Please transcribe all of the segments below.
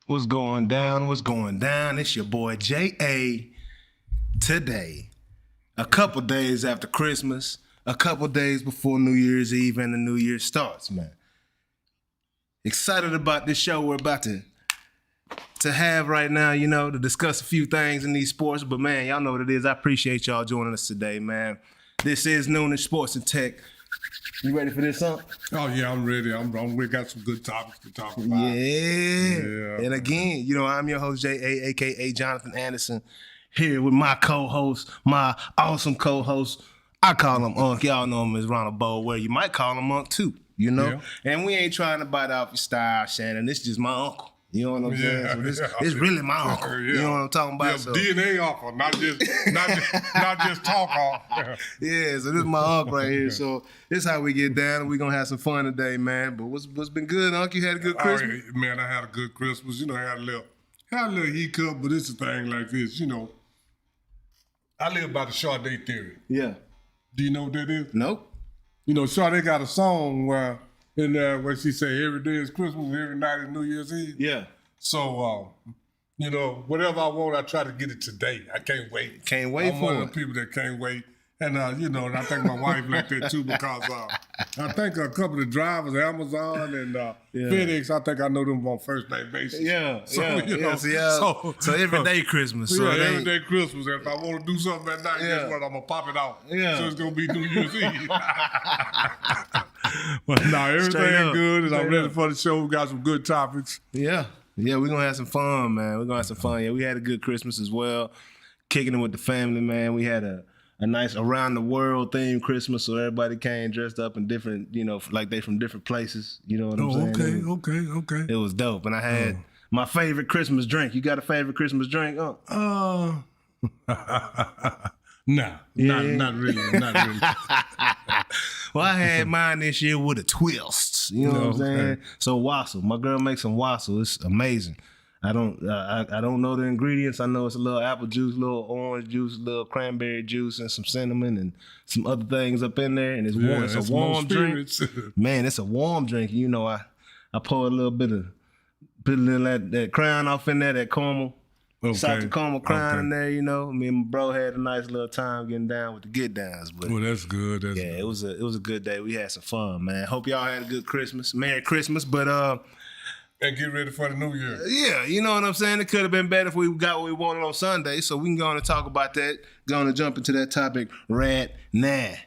What's going down? What's going down? It's your boy J.A. Today, a couple days after Christmas, a couple days before New Year's Eve and the New Year starts, man. Excited about this show we're about to have right now, you know, to discuss a few things in these sports. But man, y'all know what it is. I appreciate y'all joining us today, man. This is Noonish Sports and Tech. You ready for this, son? Oh yeah, I'm ready. We got some good topics to talk about. Yeah. And again, you know, I'm your host, J.A., aka Jonathan Anderson, here with my co-host, my awesome co-host. I call him Unc. Y'all know him as Ronald Bowl, you might call him Unc too, you know? Yeah. And we ain't trying to bite off your style, Shannon. This is just my uncle. You know what I'm saying? So this really my uncle. Yeah. You know what I'm talking about? Yeah, so. DNA uncle, not just talk uncle. Yeah, so this is my uncle right here. So this is how we get down, and we're gonna have some fun today, man. But what's been good, Uncle? You had a good Christmas? Oh, man, I had a good Christmas. You know, I had a little hiccup, but it's a thing like this. You know, I live by the Sade theory. Yeah. Do you know what that is? Nope. You know, Sade got a song where she say every day is Christmas, every night is New Year's Eve. Yeah. So, you know, whatever I want, I try to get it today. I can't wait. Can't wait I'm for one it. of the people that can't wait. And, you know, and I think my wife like that too because I think a couple of drivers, Amazon and FedEx, I think I know them on first name basis. Yeah, so, yeah, you know, so every day Christmas. So every day Christmas. And if I want to do something at night, guess what? I'm going to pop it off. Yeah. So it's going to be New Year's Eve. But no, everything good, and I'm ready for the show. We got some good topics. Yeah, we're going to have some fun, man. We're going to have some fun. Yeah, we had a good Christmas as well. Kicking it with the family, man. We had a nice around the world themed Christmas, so everybody came dressed up in different, you know, like they from different places. You know what I'm saying? Okay. It was dope, and I had my favorite Christmas drink. You got a favorite Christmas drink? No, not really. Well, I had mine this year with a twist. You know what I'm saying? So wassail. My girl makes some wassail. It's amazing. I don't know the ingredients. I know it's a little apple juice, a little orange juice, a little cranberry juice, and some cinnamon and some other things up in there. And it's warm. It's a warm drink. Man, it's a warm drink. You know, I pour a little bit of that crown off in there, that caramel. Salted caramel crown in there, you know. Me and my bro had a nice little time getting down with the get downs. But well, that's good. It was a good day. We had some fun, man. Hope y'all had a good Christmas. Merry Christmas. But and get ready for the New Year. Yeah, you know what I'm saying? It could have been better if we got what we wanted on Sunday, so we can go on and talk about that. Go on and jump into that topic right now. You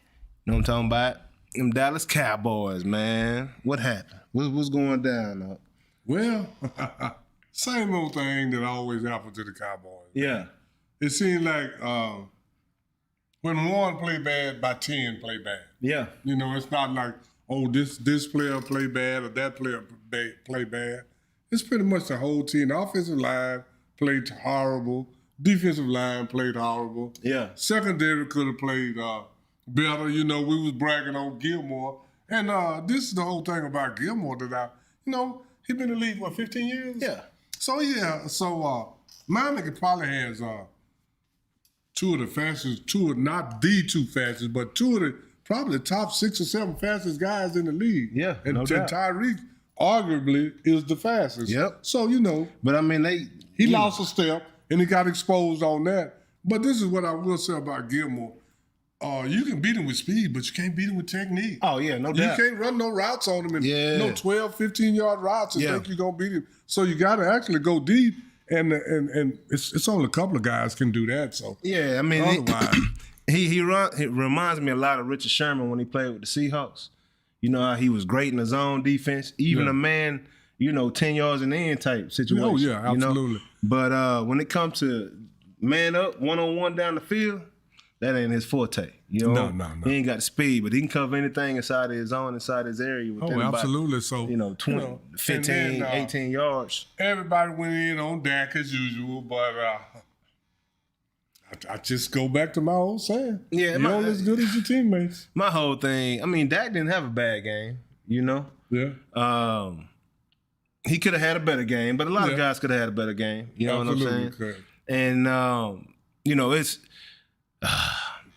know what I'm talking about? Them Dallas Cowboys, man. What happened? What's going down? Well, same old thing that always happens to the Cowboys. Yeah. It seems like when one play bad, by 10 play bad. Yeah. You know, it's not like, oh, this player play bad or that player play bad. It's pretty much the whole team. The offensive line played horrible. Defensive line played horrible. Yeah. Secondary could have played better. You know, we was bragging on Gilmore. And this is the whole thing about Gilmore that he been in the league, 15 years? Yeah. So Miami probably has two of the fastest, not the two fastest, but two of the probably the top 6 or 7 fastest guys in the league. Yeah, and no doubt. Tyreek arguably is the fastest. Yep. So, you know. But I mean, he lost a step and he got exposed on that. But this is what I will say about Gilmore. You can beat him with speed, but you can't beat him with technique. Oh, yeah, no doubt. You can't run no routes on him and no 12, 15-yard routes and think you're going to beat him. So you got to actually go deep, and it's only a couple of guys can do that. So yeah, I mean, otherwise. He reminds me a lot of Richard Sherman when he played with the Seahawks. You know how he was great in his own defense, even a man, 10 yards in the end type situation. Oh, yeah, absolutely. You know? But when it comes to man up, one-on-one down the field, that ain't his forte. No. He ain't got the speed, but he can cover anything inside of his zone, inside his area. Within absolutely. About, 20, 15, 18 yards. Everybody went in on Dak as usual, but I just go back to my old saying. Yeah, you're only as good as your teammates. My whole thing, I mean, Dak didn't have a bad game, you know? Yeah. He could have had a better game, but a lot of guys could have had a better game. You know Absolutely what I'm saying? correct. And, you know, it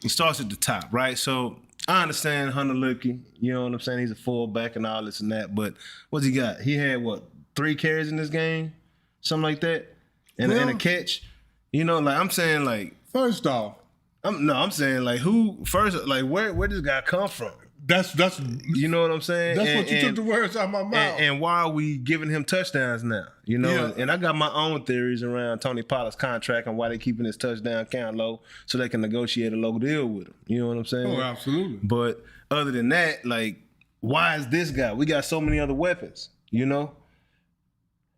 starts at the top, right? So I understand Hunter Luepke, you know what I'm saying? He's a fullback and all this and that, but what's he got? He had, 3 carries in this game? Something like that? And a catch? You know, like, I'm saying, like... First off... I'm saying, like, where does this guy come from? That's you know what I'm saying? That's what you took the words out of my mouth. And why are we giving him touchdowns now? You know, and I got my own theories around Tony Pollard's contract and why they keeping his touchdown count low so they can negotiate a low deal with him. You know what I'm saying? Oh, absolutely. But other than that, like, why is this guy? We got so many other weapons, you know?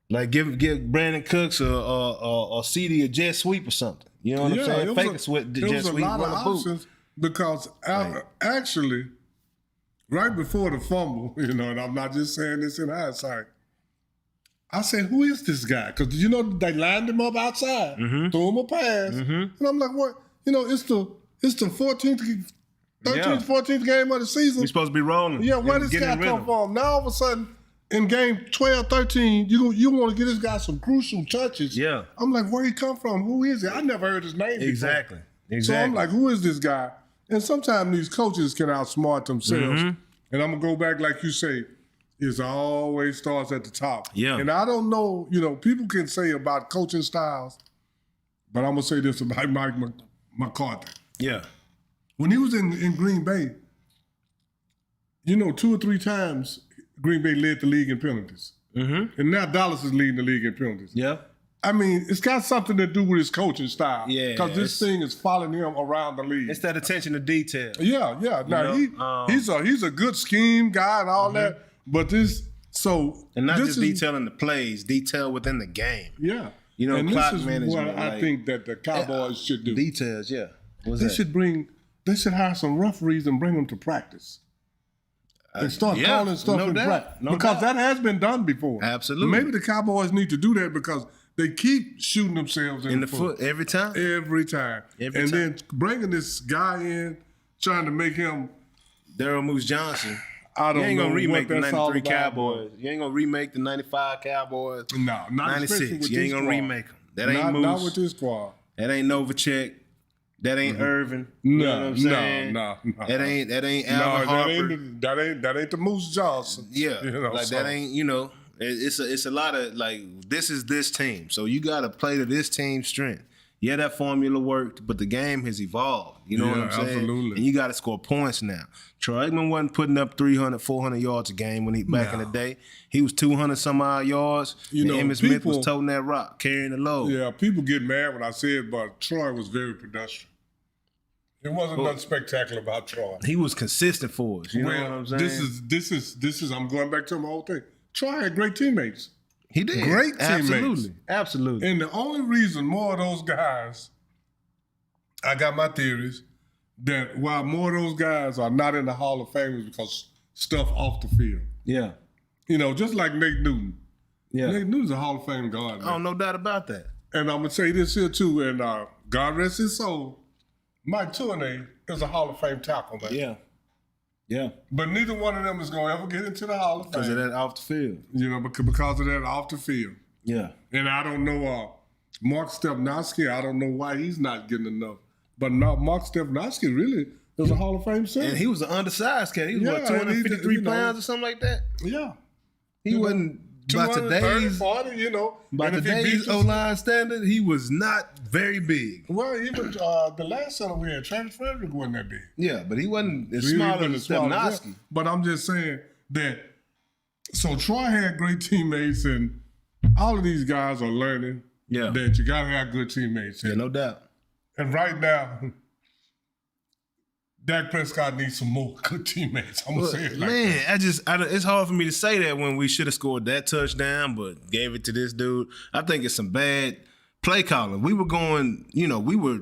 Like give Brandon Cooks or CD a jet sweep or something. You know what I'm saying? Fake a jet sweep, run a boot. Because actually, right before the fumble, you know, and I'm not just saying this in hindsight, I said, who is this guy? Because, you know, they lined him up outside, threw him a pass. And I'm like, what? You know, it's the 13th, 14th game of the season. We're supposed to be rolling. Yeah, where does this guy come from? Now, all of a sudden, in game 12, 13, you want to give this guy some crucial touches. Yeah. I'm like, where he come from? Who is he? I never heard his name Exactly. before. So I'm like, who is this guy? And sometimes these coaches can outsmart themselves. And I'm going to go back, like you say, it always starts at the top. Yeah. And I don't know, you know, people can say about coaching styles, but I'm going to say this about Mike McCarthy. Yeah. When he was in Green Bay, you know, 2 or 3 times Green Bay led the league in penalties. And now Dallas is leading the league in penalties. Yeah. I mean, it's got something to do with his coaching style. Yeah. Because this thing is following him around the league. It's that attention to detail. Yeah. Now, he's a good scheme guy and all that, but and not just detailing the plays, detail within the game. Yeah. You know, and clock this is management. what I think that the Cowboys should do. Details, yeah. They should hire some referees and bring them to practice. And start calling stuff in practice. Because that has been done before. Absolutely. Maybe the Cowboys need to do that because they keep shooting themselves in the foot. Every time? Every time. Then bringing this guy in, trying to make him... Daryl Moose Johnson. I don't know. You ain't going to remake the 93 Cowboys. You ain't going to remake the 95 Cowboys. No, not 96. You ain't going to remake them. That ain't Moose. Not with this squad. That ain't Novacek. That ain't Irvin. You know what I'm saying? No. That ain't Alvin Harper. That ain't the Moose Johnson. Yeah. You know, that ain't, you know, it's a lot of, like, this is this team. So you got to play to this team's strength. Yeah, that formula worked, but the game has evolved. You know what I'm saying? Absolutely. And you got to score points now. Troy Aikman wasn't putting up 300, 400 yards a game when back in the day. He was 200 some odd yards. You know, Emmitt Smith was toting that rock, carrying the load. Yeah, people get mad when I say it, but Troy was very pedestrian. It wasn't nothing spectacular about Troy. He was consistent for us. You know what I'm saying? This is. I'm going back to my whole thing. Troy had great teammates. He did. Great teammates. Absolutely. And the only reason more of those guys, I got my theories, that why more of those guys are not in the Hall of Fame is because stuff off the field. Yeah. You know, just like Nate Newton. Yeah. Nate Newton's a Hall of Fame guard. Oh, no doubt about that. And I'm going to say this here too, and God rest his soul, Mike Tournay is a Hall of Fame tackle, man. Yeah. Yeah. But neither one of them is going to ever get into the Hall of Fame. Because of that off the field. You know, because of that off the field. Yeah. And I don't know, Mark Stepnoski, I don't know why he's not getting enough. But Mark Stepnoski really is a Hall of Fame center. And he was an undersized cat. He was, 253 pounds or something like that? Yeah. He wasn't, by today's 40, you know. By today's O-line standard, he was not very big. Well, even the last center we had, Travis Frederick, wasn't that big. Yeah, but he wasn't as small as Stepnoski. But I'm just saying that, so Troy had great teammates, and all of these guys are learning that you got to have good teammates. Yeah, no doubt. And right now, Dak Prescott needs some more good teammates. I'm going to say it like that. It's hard for me to say that when we should have scored that touchdown, but gave it to this dude. I think it's some bad play calling. We were going, we were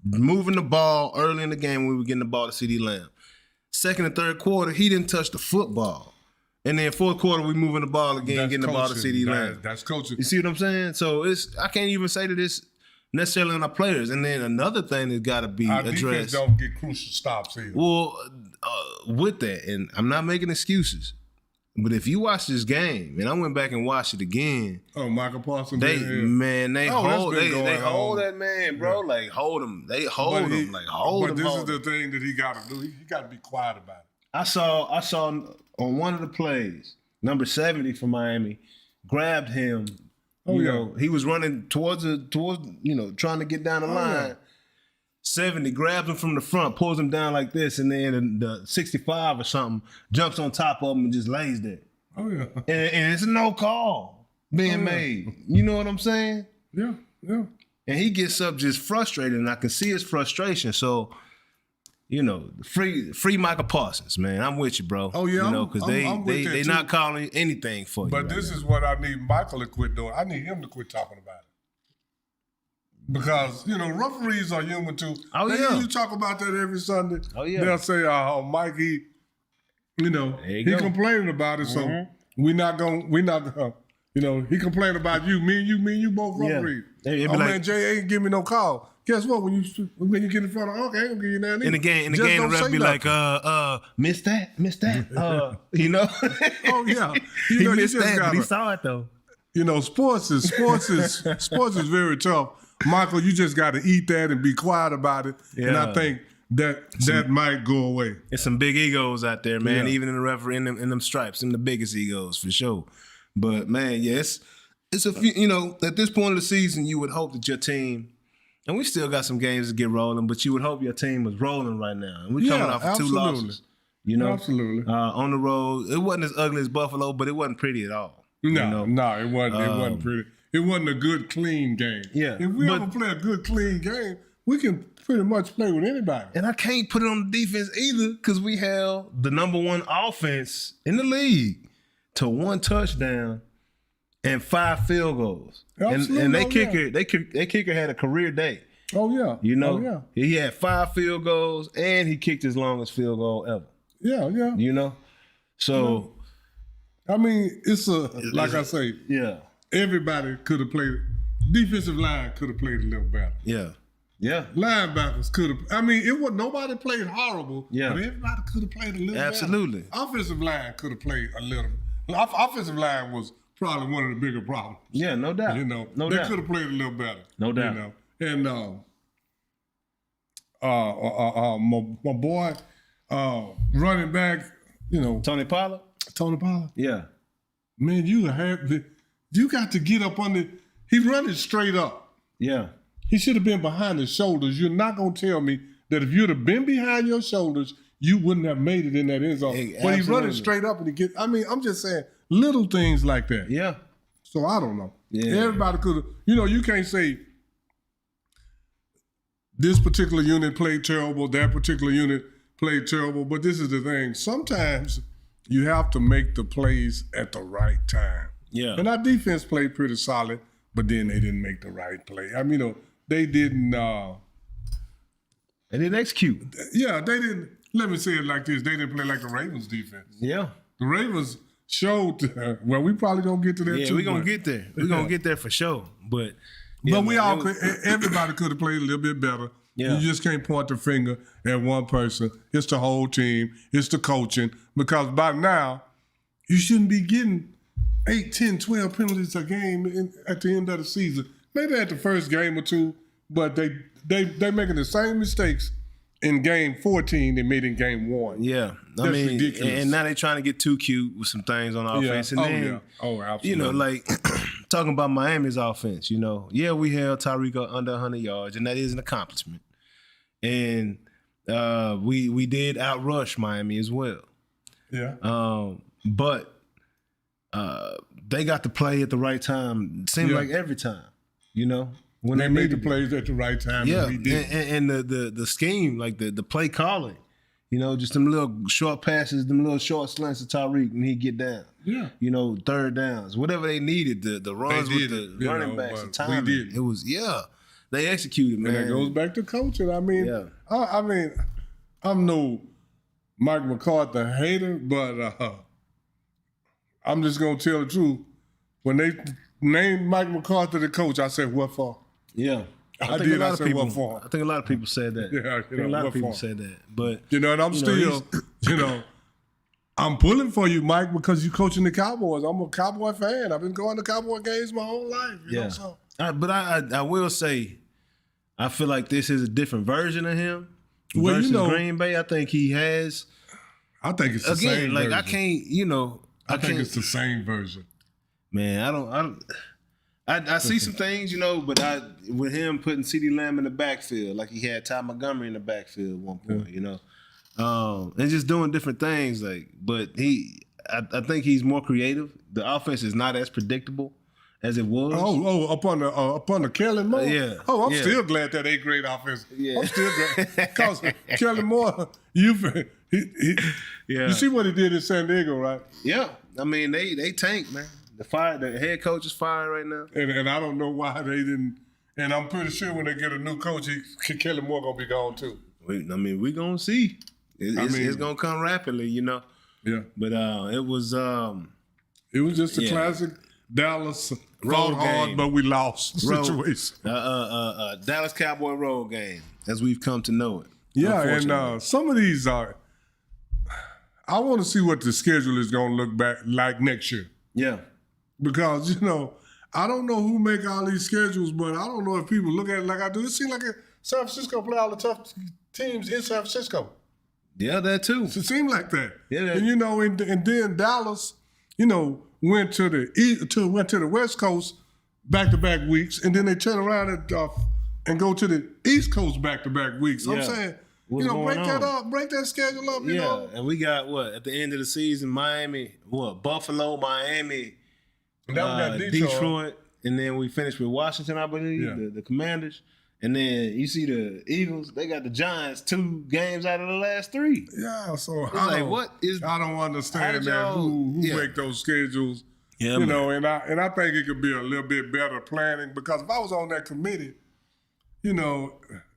moving the ball early in the game when we were getting the ball to CeeDee Lamb. Second and third quarter, he didn't touch the football. And then fourth quarter, we moving the ball again, getting the ball to CeeDee Lamb. That's coaching. You see what I'm saying? So I can't even say that it's necessarily on our players. And then another thing that's got to be Our addressed. defense don't get crucial stops here. Well, with that, and I'm not making excuses, but if you watch this game, and I went back and watched it again. Oh, Michael Parsons. They hold that man, bro. Yeah. Like hold him. They hold him. Like hold him. But this is the thing that he got to do. He got to be quiet about it. I saw on one of the plays, number 70 for Miami, grabbed him. You know, he was running towards trying to get down the line. Yeah. 70 grabs him from the front, pulls him down like this, and then the 65 or something jumps on top of him and just lays there. Oh yeah. And it's no call being made. You know what I'm saying? Yeah, yeah. And he gets up just frustrated, and I can see his frustration. So, you know, free Michael Parsons, man. I'm with you, bro. Oh yeah. You know, because they not calling anything for you. But this is what I need Michael to quit doing. I need him to quit talking about it. Because, you know, referees are human too. Oh, yeah. You talk about that every Sunday. Oh, yeah. They'll say, Mike, he complaining about it, so we're not gonna, you know, he complained about you, me and you both referees. Yeah. Man, Jay ain't give me no call. Guess what? When you get in front of, okay, I ain't gonna give you nothing. In the game, the ref be like, missed that. You know? Oh yeah. He missed that, but he saw it though. You know, sports is very tough. Michael, you just got to eat that and be quiet about it. Yeah. And I think that might go away. There's some big egos out there, man. Yeah. Even in the referee, in them stripes, them the biggest egos for sure. But man, it's a few. You know, at this point of the season, you would hope that your team, and we still got some games to get rolling, but you would hope your team was rolling right now. And we're coming off of 2 losses. You know, absolutely. On the road, it wasn't as ugly as Buffalo, but it wasn't pretty at all. No, it wasn't. It wasn't pretty. It wasn't a good, clean game. Yeah. If we ever play a good, clean game, we can pretty much play with anybody. And I can't put it on the defense either because we held the number 1 offense in the league to 1 touchdown and 5 field goals. Absolutely. And their kicker had a career day. Oh, yeah. You know, yeah. He had 5 field goals and he kicked his longest field goal ever. Yeah, yeah. You know? So. I mean, I say. Yeah. Everybody could have played. Defensive line could have played a little better. Yeah, yeah. Linebackers could have. I mean, nobody played horrible. Yeah. But everybody could have played a little Absolutely. better. Offensive line could have played a little. Offensive line was probably one of the bigger problems. Yeah, no doubt. You know, no they doubt. could have played a little better. No doubt. You know, and my boy, running back, you know, Tony Pollard. Yeah. Man, you got to get up under. He's running straight up. Yeah. He should have been behind his shoulders. You're not going to tell me that if you'd have been behind your shoulders, you wouldn't have made it in that end zone. Hey, but he's running straight up and I'm just saying little things like that. Yeah. So I don't know. Yeah. Everybody could have, you can't say this particular unit played terrible, that particular unit played terrible, but this is the thing. Sometimes you have to make the plays at the right time. Yeah. And our defense played pretty solid, but then they didn't make the right play. I mean, they didn't. They didn't execute. Yeah, they didn't. Let me say it like this: they didn't play like the Ravens defense. Yeah. The Ravens showed. Well, we probably gonna get to that too. Yeah, we're gonna get there. We're gonna get there for sure. But everybody could have played a little bit better. Yeah. You just can't point the finger at one person. It's the whole team. It's the coaching. Because by now, you shouldn't be getting 8, 10, 12 penalties a game at the end of the season. Maybe at the first game or two, but they making the same mistakes in game 14 they made in game 1. Yeah. That's ridiculous. And now they're trying to get too cute with some things on offense. Yeah. And absolutely. You know, like talking about Miami's offense, we held Tyreek under 100 yards, and that is an accomplishment. And we did outrush Miami as well. Yeah. But they got to play at the right time. It seemed like every time, when they made the plays at the right time. Yeah, and we did. And the scheme, like the play calling, just them little short passes, them little short slants to Tyreek, and he'd get down. Yeah. Third downs, whatever they needed, the runs with the running backs, the timing. We did. It was they executed, man. And that goes back to coaching. I mean, I mean, I'm no Mike McCarthy hater, but I'm just gonna tell the truth. When they named Mike McCarthy the coach, I said, "What for?" Yeah. I did. I said what for? I think a lot of people said that. Yeah, I think a lot of people said that. But and I'm still, I'm pulling for you, Mike, because you coaching the Cowboys. I'm a Cowboy fan. I've been going to Cowboy games my whole life. You know, so. But I will say, I feel like this is a different version of him versus Green Bay. I think he has. I think it's the same version. I can't, I think it's the same version. Man, I see some things, but with him putting CeeDee Lamb in the backfield, like he had Ty Montgomery in the backfield at one point, and just doing different things. But I think he's more creative. The offense is not as predictable as it was. Upon the Kellen Moore. Yeah. I'm still glad that ain't great offense. Yeah. I'm still glad because Kellen Moore, you see what he did in San Diego, right? Yeah. I mean, they tanked, man. The head coach is fired right now. And I don't know why they didn't. And I'm pretty sure when they get a new coach, Kellen Moore gonna be gone too. We're gonna see. It's gonna come rapidly, Yeah. But it was just a classic Dallas fought hard, but we lost situation. Dallas Cowboy road game, as we've come to know it. Yeah, and some of these are. I want to see what the schedule is gonna look back like next year. Yeah. Because, I don't know who make all these schedules, but I don't know if people look at it like I do. It seems like San Francisco play all the tough teams in San Francisco. Yeah, that too. It seemed like that. Yeah. And, and then Dallas, went to the West Coast back-to-back weeks, and then they turn around and go to the East Coast back-to-back weeks. So I'm saying, break that schedule up, and we got at the end of the season, Miami, Buffalo, Miami, Detroit, and then we finished with Washington, I believe, the Commanders. And then you see the Eagles, they got the Giants 2 games out of the last 3. Yeah, so I don't understand that who make those schedules. Yeah, and I think it could be a little bit better planning, because if I was on that committee,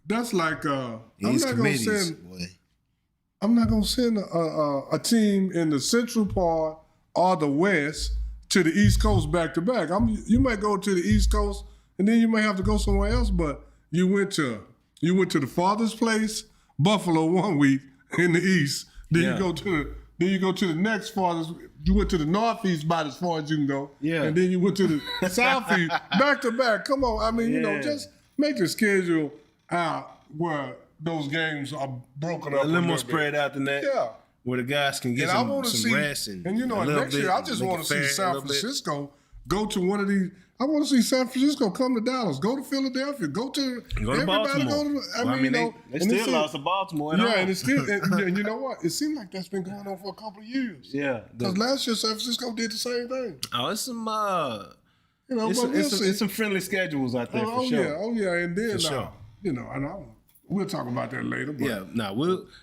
that's like I'm not gonna send a team in the central part or the west to the East Coast back to back. You might go to the East Coast and then you may have to go somewhere else, but you went to the farthest place, Buffalo, one week in the East. Then you go to the next farthest. You went to the Northeast about as far as you can go. Yeah. And then you went to the Southeast back to back. Come on, just make the schedule out where those games are broken up a little more spread out than that. Yeah. Where the guys can get some rest. And next year, I just want to see San Francisco go to one of these. I want to see San Francisco come to Dallas, go to Philadelphia, go to Baltimore. They still lost to Baltimore. And it's still, and you know what? It seems like that's been going on for a couple of years. Yeah. Because last year San Francisco did the same thing. Oh, it's some, it's some friendly schedules out there for sure. Oh yeah, and then we'll talk about that later. But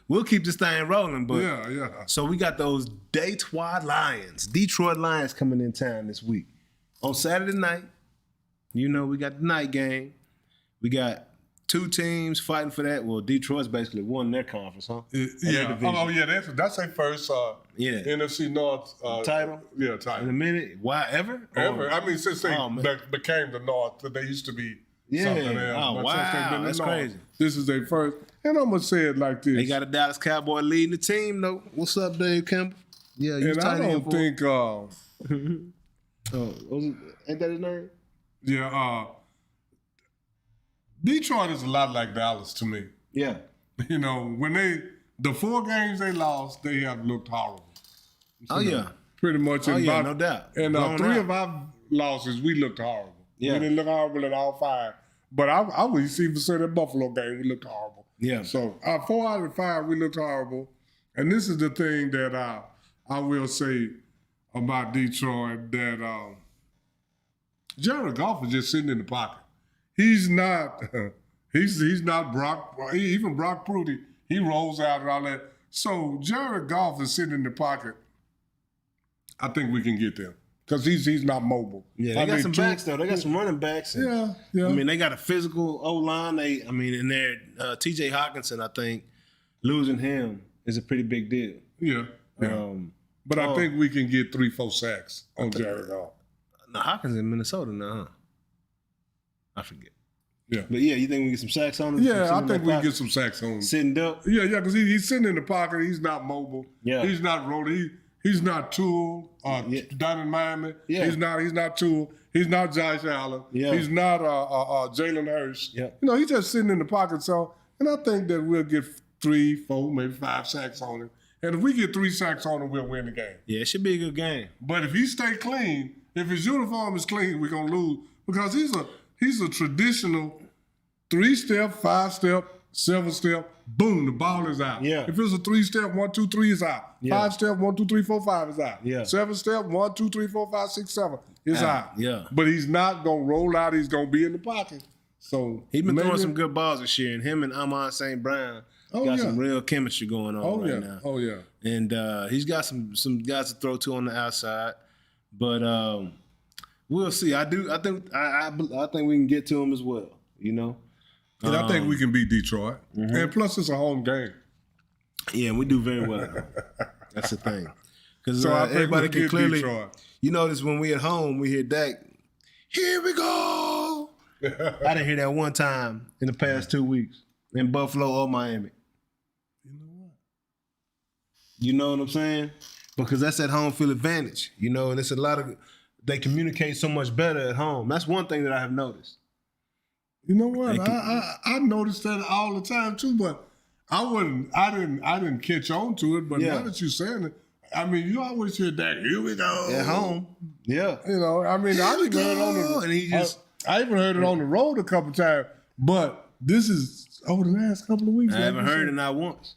we'll keep this thing rolling. But yeah. So we got those Detroit Lions coming in town this week. On Saturday night, we got the night game. We got 2 teams fighting for that. Well, Detroit's basically won their conference, huh? That's their first NFC North title. Yeah, title. In a minute. Why ever? Ever. Since they became the North, they used to be something else. Oh, wow. That's crazy. This is their first. And I'm going to say it like this. They got a Dallas Cowboy leading the team, though. What's up, Dave Campbell? Yeah, and I don't think... ain't that his name? Yeah, Detroit is a lot like Dallas to me. Yeah. When the 4 games they lost, they have looked horrible. Pretty much. No doubt. And 3 of our losses, we looked horrible. Yeah. We didn't look horrible in all 5. But I would even say that Buffalo game, we looked horrible. Yeah. So 4 out of 5, we looked horrible. And this is the thing that I will say about Detroit, that Jared Goff is just sitting in the pocket. He's not Brock. Even Brock Purdy, he rolls out and all that. So Jared Goff is sitting in the pocket. I think we can get them because he's not mobile. Yeah, they got some backs though. They got some running backs. Yeah. They got a physical O-line. In there, T.J. Hawkinson, I think losing him is a pretty big deal. Yeah. But I think we can get 3-4 sacks on Jared Goff. No, Hawkins in Minnesota now, huh? I forget. Yeah. But yeah, you think we get some sacks on him? Yeah, I think we can get some sacks on him. Sitting up? Yeah, because he's sitting in the pocket. He's not mobile. Yeah. He's not rolling. He's not Tool down in Miami. Yeah. He's not Tool. He's not Josh Allen. Yeah. He's not Jalen Hurts. Yeah. He's just sitting in the pocket. So, and I think that we'll get 3, 4, maybe 5 sacks on him. And if we get 3 sacks on him, we'll win the game. Yeah, it should be a good game. But if he stay clean, if his uniform is clean, we're gonna lose because he's a traditional 3-step, 5-step, 7-step. Boom, the ball is out. Yeah. If it's a 3-step, 1, 2, 3 is out. Yeah. 5-step, 1, 2, 3, 4, 5 is out. Yeah. 7-step, 1, 2, 3, 4, 5, 6, 7 is out. Yeah. But he's not gonna roll out. He's gonna be in the pocket. So He's been throwing some good balls this year, and him and Amon St. Brown got some real chemistry going on now. Oh yeah. And he's got some guys to throw to on the outside, but we'll see. I think we can get to him as well. And I think we can beat Detroit. Mm-hmm. And plus, it's a home game. Yeah, and we do very well. That's the thing. Because so everybody can clearly. Detroit. You notice when we at home, we hear Dak. Here we go. I didn't hear that one time in the past 2 weeks in Buffalo or Miami. You know what? You know what I'm saying? Because that's that home field advantage. And it's a lot of they communicate so much better at home. That's one thing that I have noticed. You know what? I noticed that all the time too, but I didn't catch on to it. But now that you're saying it, I mean, you always hear that. Here we go at home. Yeah. I mean, I even heard I even heard it on the road a couple times. But this is over the last couple of weeks. I haven't heard it not once.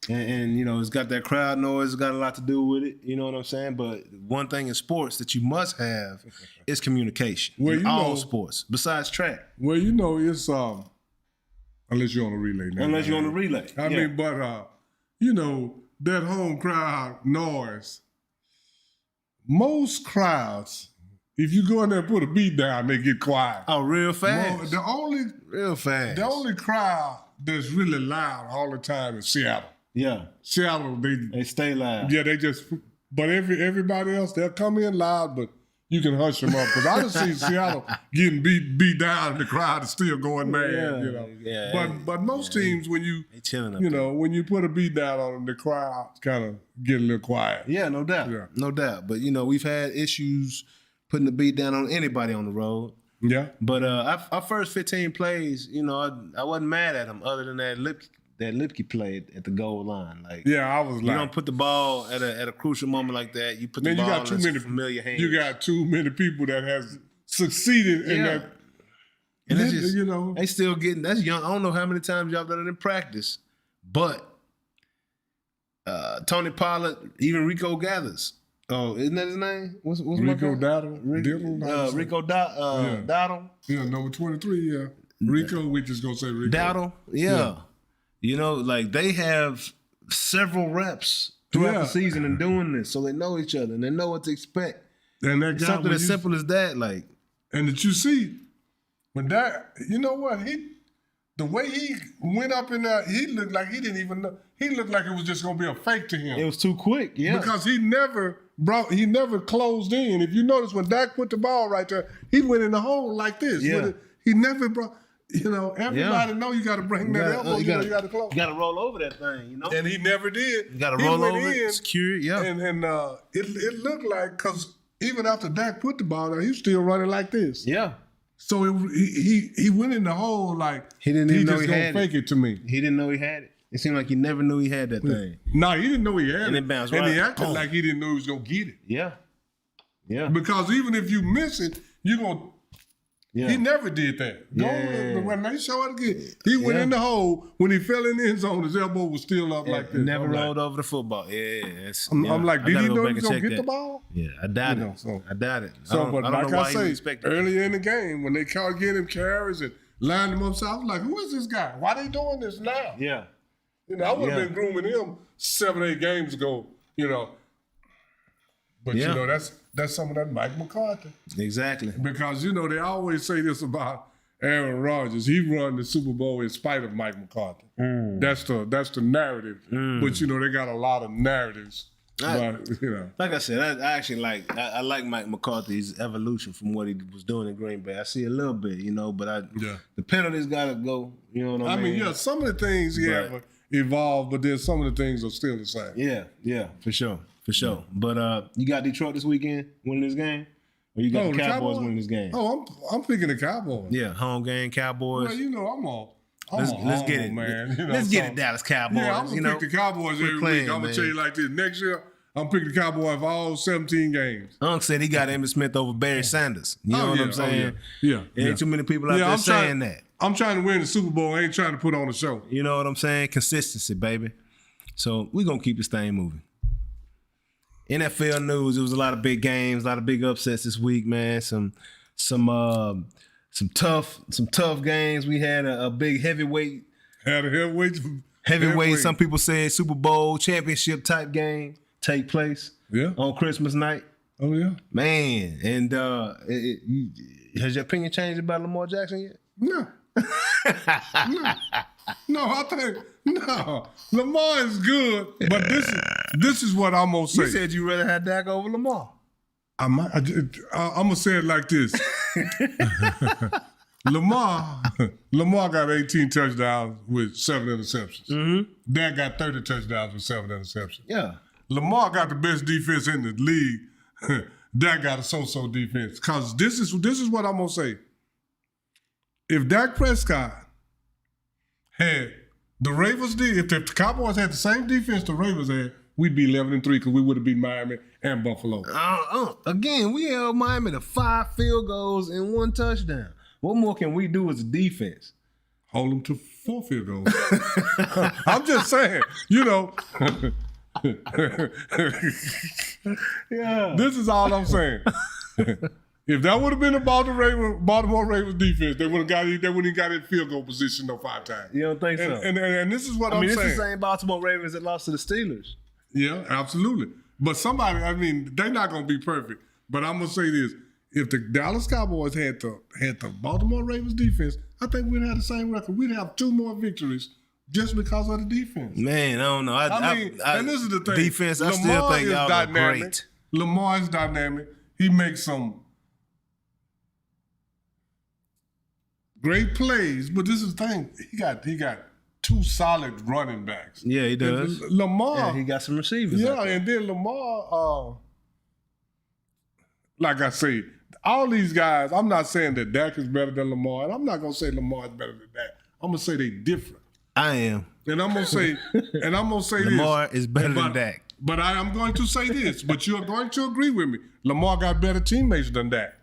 And it's got that crowd noise. It's got a lot to do with it. You know what I'm saying? But one thing in sports that you must have is communication. In all sports, besides track. Well, it's unless you're on a relay now. Unless you're on a relay. I mean, but that home crowd noise. Most crowds, if you go in there and put a beat down, they get quiet. Oh, real fast. Real fast. The only crowd that's really loud all the time is Seattle. Yeah. Seattle, they stay loud. Yeah, they just, but everybody else, they'll come in loud, but you can hush them up. Because I done seen Seattle getting beat down and the crowd is still going mad, Yeah. But most teams, when you, they chilling up there. when you put a beat down on them, the crowd kind of get a little quiet. Yeah, no doubt. Yeah. No doubt. But, we've had issues putting the beat down on anybody on the road. Yeah. But our first 15 plays, I wasn't mad at them other than that Lipke played at the goal line. I was like, you don't put the ball at a crucial moment like that. You put the ball in some familiar hands. You got too many people that has succeeded in that. And that's just, they still getting, that's young. I don't know how many times y'all done it in practice, but Tony Pollard, even Rico Gathers. Oh, isn't that his name? What's Rico Dowdle? Rico Dowdle. Yeah, number 23, yeah. Rico, we just gonna say Rico. Dowdle, yeah. They have several reps throughout the season and doing this, so they know each other and they know what to expect. And that guy, something as simple as that, and that you see when that, the way he went up in there, he looked like he didn't even know. He looked like it was just gonna be a fake to him. It was too quick, yeah. Because he never closed in. If you notice when Dak put the ball right there, he went in the hole like this. Yeah. He never brought. Everybody know you got to bring that elbow. You got to close. You got to roll over that thing, And he never did. You got to roll over it, secure it, yeah. And it looked like, because even after Dak put the ball there, he was still running like this. Yeah. So he went in the hole like he didn't even know he had it. He just gonna fake it to me. He didn't know he had it. It seemed like he never knew he had that thing. No, he didn't know he had and it. It bounced and right. he acted like he didn't know he was gonna get it. Yeah. Yeah. Because even if you miss it, you're gonna. Yeah. He never did that. When they show it again, he went in the hole. When he fell in the end zone, his elbow was still up like this. Never rolled over the football. Yeah. I'm like, did he know he was going to get the ball? Yeah, I doubt it. I doubt it. So, but like I say, earlier in the game, when they called getting him carries and lined him up, so I was like, who is this guy? Why they doing this now? Yeah. I would have been grooming him 7-8 games ago, But, that's some of that Mike McCarthy. Exactly. Because, they always say this about Aaron Rodgers. He won the Super Bowl in spite of Mike McCarthy. That's the narrative. But, they got a lot of narratives But, like I said, I actually I like Mike McCarthy's evolution from what he was doing in Green Bay. I see a little bit, but the penalties got to go. You know what I mean? Some of the things have evolved, but then some of the things are still the same. Yeah, for sure. But you got Detroit this weekend winning this game? Or you got the Cowboys winning this game? Oh, I'm picking the Cowboys. Yeah, home game, Cowboys. Well, I'm all. Let's get it, man. Let's get it, Dallas Cowboys. Yeah, I'm gonna pick the Cowboys every week. I'm gonna tell you like this: next year, I'm picking the Cowboys for all 17 games. Unc said he got Emmitt Smith over Barry Sanders. You know what I'm saying? Ain't too many people out there saying that. I'm trying to win the Super Bowl. I ain't trying to put on a show. You know what I'm saying? Consistency, baby. So we're gonna keep this thing moving. NFL news. There was a lot of big games, a lot of big upsets this week, man. Some tough games. We had a big heavyweight. Heavyweight. Some people say Super Bowl championship type game take place. On Christmas night. Oh yeah, man. And has your opinion changed about Lamar Jackson yet? No. No, I think Lamar is good, but this is what I'm gonna say. You said you rather have Dak over Lamar. I'm gonna say it like this. Lamar got 18 touchdowns with 7 interceptions. Mm-hmm. Dak got 30 touchdowns with 7 interceptions. Yeah. Lamar got the best defense in the league. Dak got a so-so defense. Because this is what I'm gonna say. If Dak Prescott had the Ravens if the Cowboys had the same defense the Ravens had, we'd be 11-3 because we would have beat Miami and Buffalo. Again, we held Miami to 5 field goals and 1 touchdown. What more can we do as a defense? Hold them to 4 field goals. I'm just saying, Yeah. This is all I'm saying. If that would have been the Baltimore Ravens defense, they wouldn't have got in field goal position 5 times. You don't think so? And this is what I'm saying. This is the same Baltimore Ravens that lost to the Steelers. Yeah, absolutely. But they're not going to be perfect. But I'm going to say this. If the Dallas Cowboys had the Baltimore Ravens defense, I think we'd have the same record. We'd have 2 more victories just because of the defense. Man, I don't know. And this is the thing. Defense, I still think y'all are great. Lamar is dynamic. He makes some great plays, but this is the thing. He got 2 solid running backs. Yeah, he does. And Lamar. He got some receivers. Yeah, and then Lamar, like I say, all these guys, I'm not saying that Dak is better than Lamar, and I'm not going to say Lamar is better than Dak. I'm going to say they're different. I am. And I'm going to say, Lamar is better than Dak. But I am going to say this, but you're going to agree with me. Lamar got better teammates than Dak.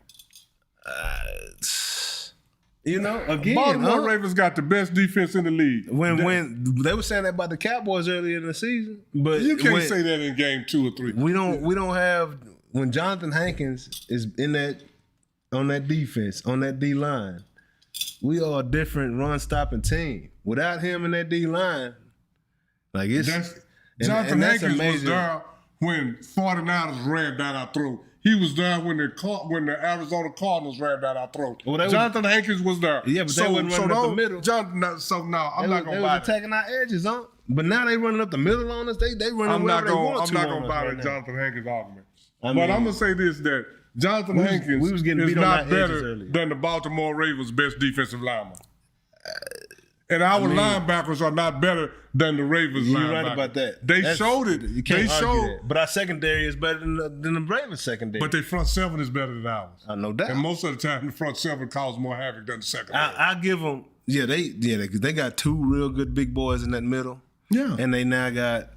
Again, Baltimore Ravens got the best defense in the league. When they were saying that about the Cowboys earlier in the season, but you can't say that in game 2 or 3. We don't have when Jonathan Hankins is on that defense, on that D line. We are a different run stopping team. Without him in that D line, Jonathan Hankins was there when 49ers ran down our throat. He was there when the Arizona Cardinals ran down our throat. Jonathan Hankins was there. Yeah, but they wasn't running up the middle. I'm not going to buy that. They attacking our edges, huh? But now they running up the middle on us. They running wherever they want to. I'm not going to buy that Jonathan Hankins argument. But I'm going to say this, that Jonathan Hankins is not better than the Baltimore Ravens' best defensive lineman. And our linebackers are not better than the Ravens linebackers. You're right about that. They showed it. You can't argue that. But our secondary is better than the Ravens secondary. But their front 7 is better than ours. I know that. And most of the time, the front 7 causes more havoc than the secondary. I give them, they got 2 real good big boys in that middle. Yeah. And they now got,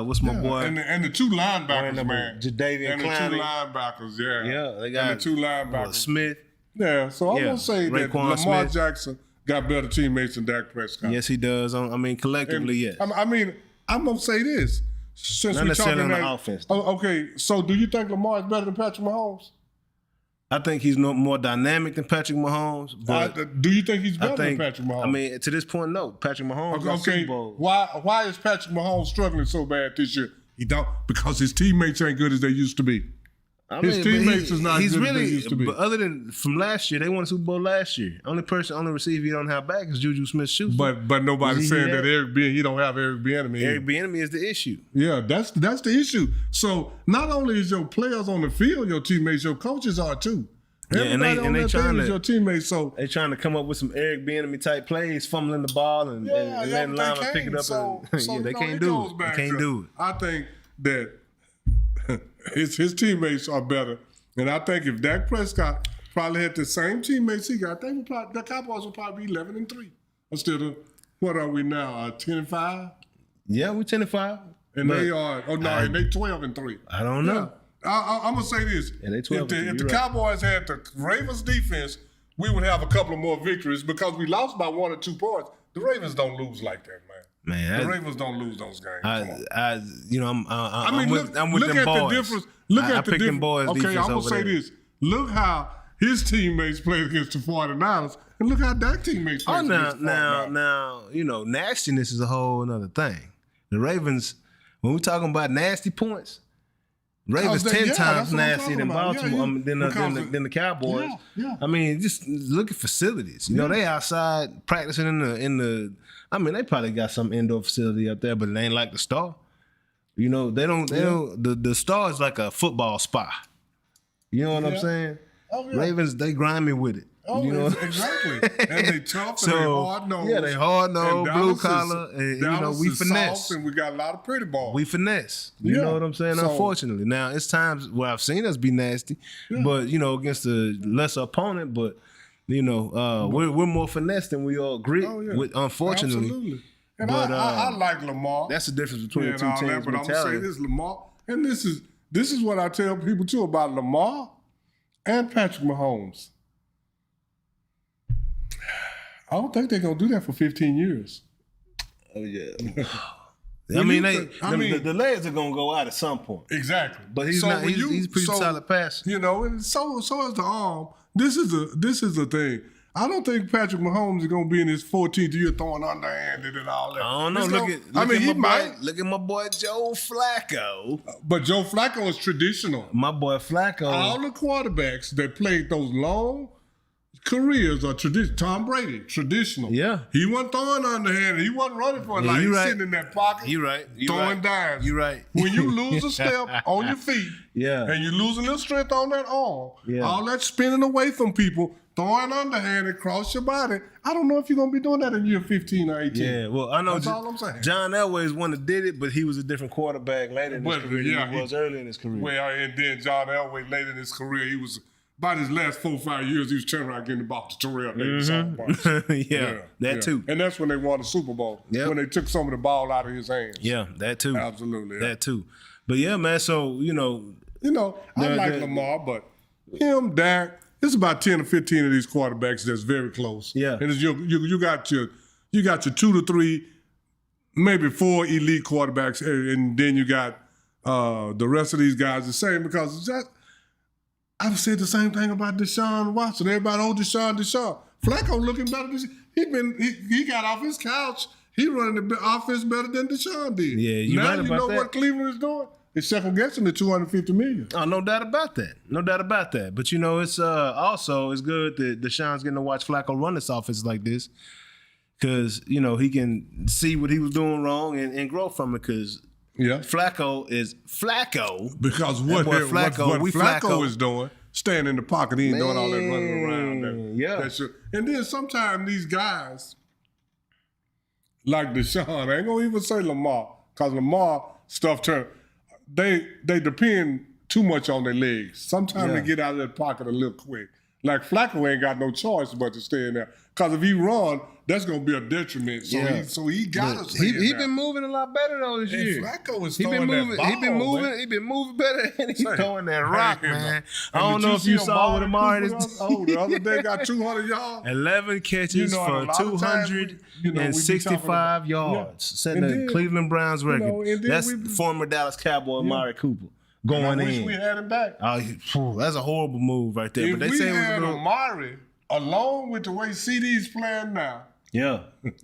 what's my boy? And the 2 linebackers, man. Jadeveon and Clowney. The 2 linebackers, yeah. Yeah, they got and the 2 linebackers. Smith. Yeah, so I'm going to say that Lamar Smith. Jackson got better teammates than Dak Prescott. Yes, he does. Collectively, yes. I'm going to say this. Since not necessarily on the offense. Okay, so do you think Lamar is better than Patrick Mahomes? I think he's more dynamic than Patrick Mahomes. But do you think he's better than Patrick Mahomes? To this point, no. Patrick Mahomes got Super Bowl. Why is Patrick Mahomes struggling so bad this year? Because his teammates ain't good as they used to be. His teammates is not as good as they used to be. But other than from last year, they won the Super Bowl last year. Only receiver you don't have back is Juju Smith-Schuster. But nobody's saying that he don't have Eric Bieniemy. Eric Bieniemy is the issue. Yeah, that's the issue. So not only is your players on the field your teammates, your coaches are too. Everybody on that team is your teammates. So they trying to come up with some Eric Bieniemy type plays, fumbling the ball and letting linemen pick it up. They can't do it. They can't do it. I think that his teammates are better. And I think if Dak Prescott probably had the same teammates he got, the Cowboys would probably be 11-3 instead of what are we now? 10-5? Yeah, we're 10-5. And they are. Oh no, and they 12-3. I don't know. Yeah. I'm gonna say this: they 12-3. If the Cowboys had the Ravens defense, we would have a couple of more victories because we lost by 1 or 2 points. The Ravens don't lose like that, man. The Ravens don't lose those games. I'm with them at boys. The difference. Look at the difference. Boys okay, I'm gonna say this. Look how his teammates played against the 49ers, and look how that teammates played against the 49ers. Now, nastiness is a whole other thing. The Ravens, when we're talking about nasty points, Ravens 10 times nastier than Baltimore, than the Cowboys. Yeah. I mean, just look at facilities. You know, they outside practicing in the. I mean, they probably got some indoor facility up there, but it ain't like the Star. You know, they don't. The Star is like a football spa. You know what I'm saying? Oh, yeah. Ravens, they grimy with it. Oh, you know? Exactly. And they tough and they hard nosed. Yeah, they hard nosed, blue collar, and we finesse. And we got a lot of pretty balls. We finesse. You know what I'm saying? So, unfortunately, now it's times where I've seen us be nasty, but against a lesser opponent. But we're more finesse than we are grit. Unfortunately, absolutely. And I like Lamar. That's the difference between the two teams. But I'm gonna say this, Lamar, and this is what I tell people too about Lamar and Patrick Mahomes. I don't think they're gonna do that for 15 years. Oh yeah. The legs are gonna go out at some point. Exactly. But he's a pretty solid passer. And so is the arm. This is the thing. I don't think Patrick Mahomes is gonna be in his 14th year throwing underhanded and all that. I don't know. Look at my boy Joe Flacco. But Joe Flacco is traditional. My boy Flacco. All the quarterbacks that played those long careers are traditional. Tom Brady, traditional. Yeah. He wasn't throwing underhanded. He wasn't running for it. He's sitting in that pocket. You're right. Throwing dimes. You're right. When you lose a step on your feet, and you lose a little strength on that arm, all that spinning away from people, throwing underhanded across your body, I don't know if you're going to be doing that in year 15 or 18. Yeah, well, I know. That's all I'm saying. John Elway is one that did it, but he was a different quarterback later in his career than he was early in his career. Well, and then John Elway later in his career, he was about his last 4 or 5 years, he was turning around getting the ball to Terrell Davis. That too. And that's when they won the Super Bowl, when they took some of the ball out of his hands. Yeah, that too. Absolutely. That too. But yeah, man, so, I like Lamar, but him, Dak, it's about 10 or 15 of these quarterbacks that's very close. Yeah. And it's you got your 2 to 3, maybe 4 elite quarterbacks, and then you got the rest of these guys the same because I've said the same thing about Deshaun Watson. Everybody, Deshaun. Flacco looking better than he got off his couch. He running the offense better than Deshaun did. Yeah, now you know what Cleveland is doing? It's second guessing the $250 million. Oh, no doubt about that. But it's also it's good that Deshaun's getting to watch Flacco run this offense like this, because he can see what he was doing wrong and grow from it. Because Flacco is Flacco. Because what Flacco is doing, staying in the pocket, he ain't doing all that running around. And then sometimes these guys like Deshaun, I ain't gonna even say Lamar, because Lamar stuff turn. They depend too much on their legs. Sometimes they get out of that pocket a little quick. Like Flacco ain't got no choice but to stay in there. Because if he run, that's going to be a detriment. So he got to stay in there. He been moving a lot better though this year. Flacco is throwing that ball. He been moving better and he's throwing that rock, man. I don't know if you saw what Amari the other day got 200 yards. 11 catches for 265 yards. Setting the Cleveland Browns record. That's former Dallas Cowboy Amari Cooper. Going in. I wish we had him back. That's a horrible move right there. If we had Amari, along with the way CD's playing now,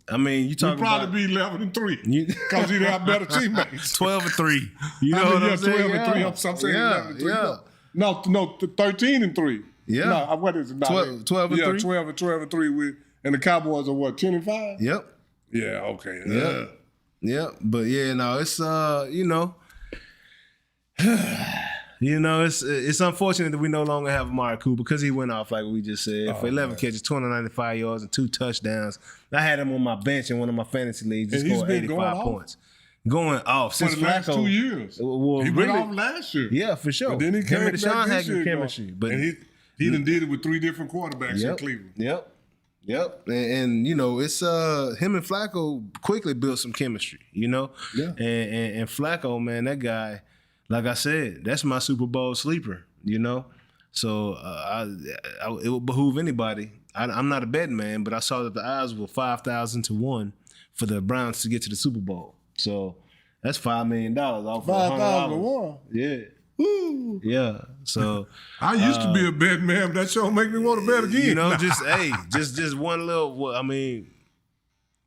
I mean, you talking about... We'd probably be 11-3 because he'd have better teammates. 12-3. You know what I'm saying? 12-3. I'm saying 11-3. No, 13-3. Yeah. No, what is it? No, 12 and 3. 12 and 3. And the Cowboys are what, 10-5? Yep. Yeah, okay. Yeah. Yeah. But yeah, no, it's you know. You know, it's unfortunate that we no longer have Amari Cooper because he went off like we just said for 11 catches, 295 yards, and 2 touchdowns. I had him on my bench in one of my fantasy leagues. He scored 85 points. Going off since for the last 2 years. Well, he really, went off last year. Yeah, for sure. But then he came back Deshaun this had year, chemistry, but and he done did it with 3 different quarterbacks in Cleveland. Yep. And you know, it's him and Flacco quickly built some chemistry, you know? Yeah. And Flacco, man, that guy, like I said, that's my Super Bowl sleeper, you know? So it would behoove anybody. I'm not a betting man, but I saw that the odds were 5,000 to 1 for the Browns to get to the Super Bowl. So that's $5 million off of $5,000 to 1. Yeah. Woo. Yeah. So I used to be a betting man, but that sure make me want to bet again. You know, just one little. I mean,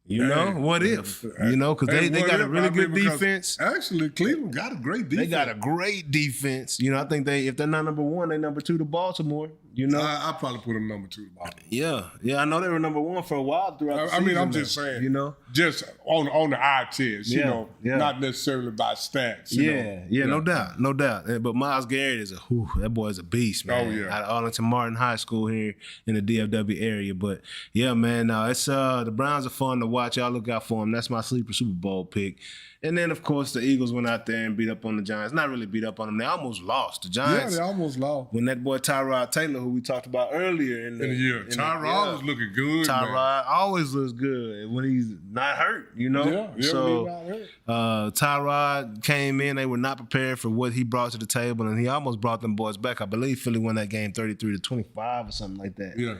you know, what if? You know, because they got a really good defense. Actually, Cleveland got a great defense. They got a great defense. You know, I think if they're not number 1, they number 2 to Baltimore. You know, I probably put them number 2 to Baltimore. Yeah. I know they were number 1 for a while throughout the season. I'm just saying. You know, just on the eye test. You know, not necessarily by stats. You know? No doubt. But Myles Garrett is that boy is a beast, man. Oh yeah. Out of Arlington Martin High School here in the DFW area. But yeah, man, it's the Browns are fun to watch. Y'all look out for them. That's my sleeper Super Bowl pick. And then, of course, the Eagles went out there and beat up on the Giants. Not really beat up on them. They almost lost. The Giants. Yeah, they almost lost. When that boy Tyrod Taylor, who we talked about earlier in the year. Tyrod was looking good, Tyrod always looks good when he's not hurt, you know? Yeah, so, Tyrod came in. They were not prepared for what he brought to the table, and he almost brought them boys back. I believe Philly won that game 33-25 or something like that. Yeah.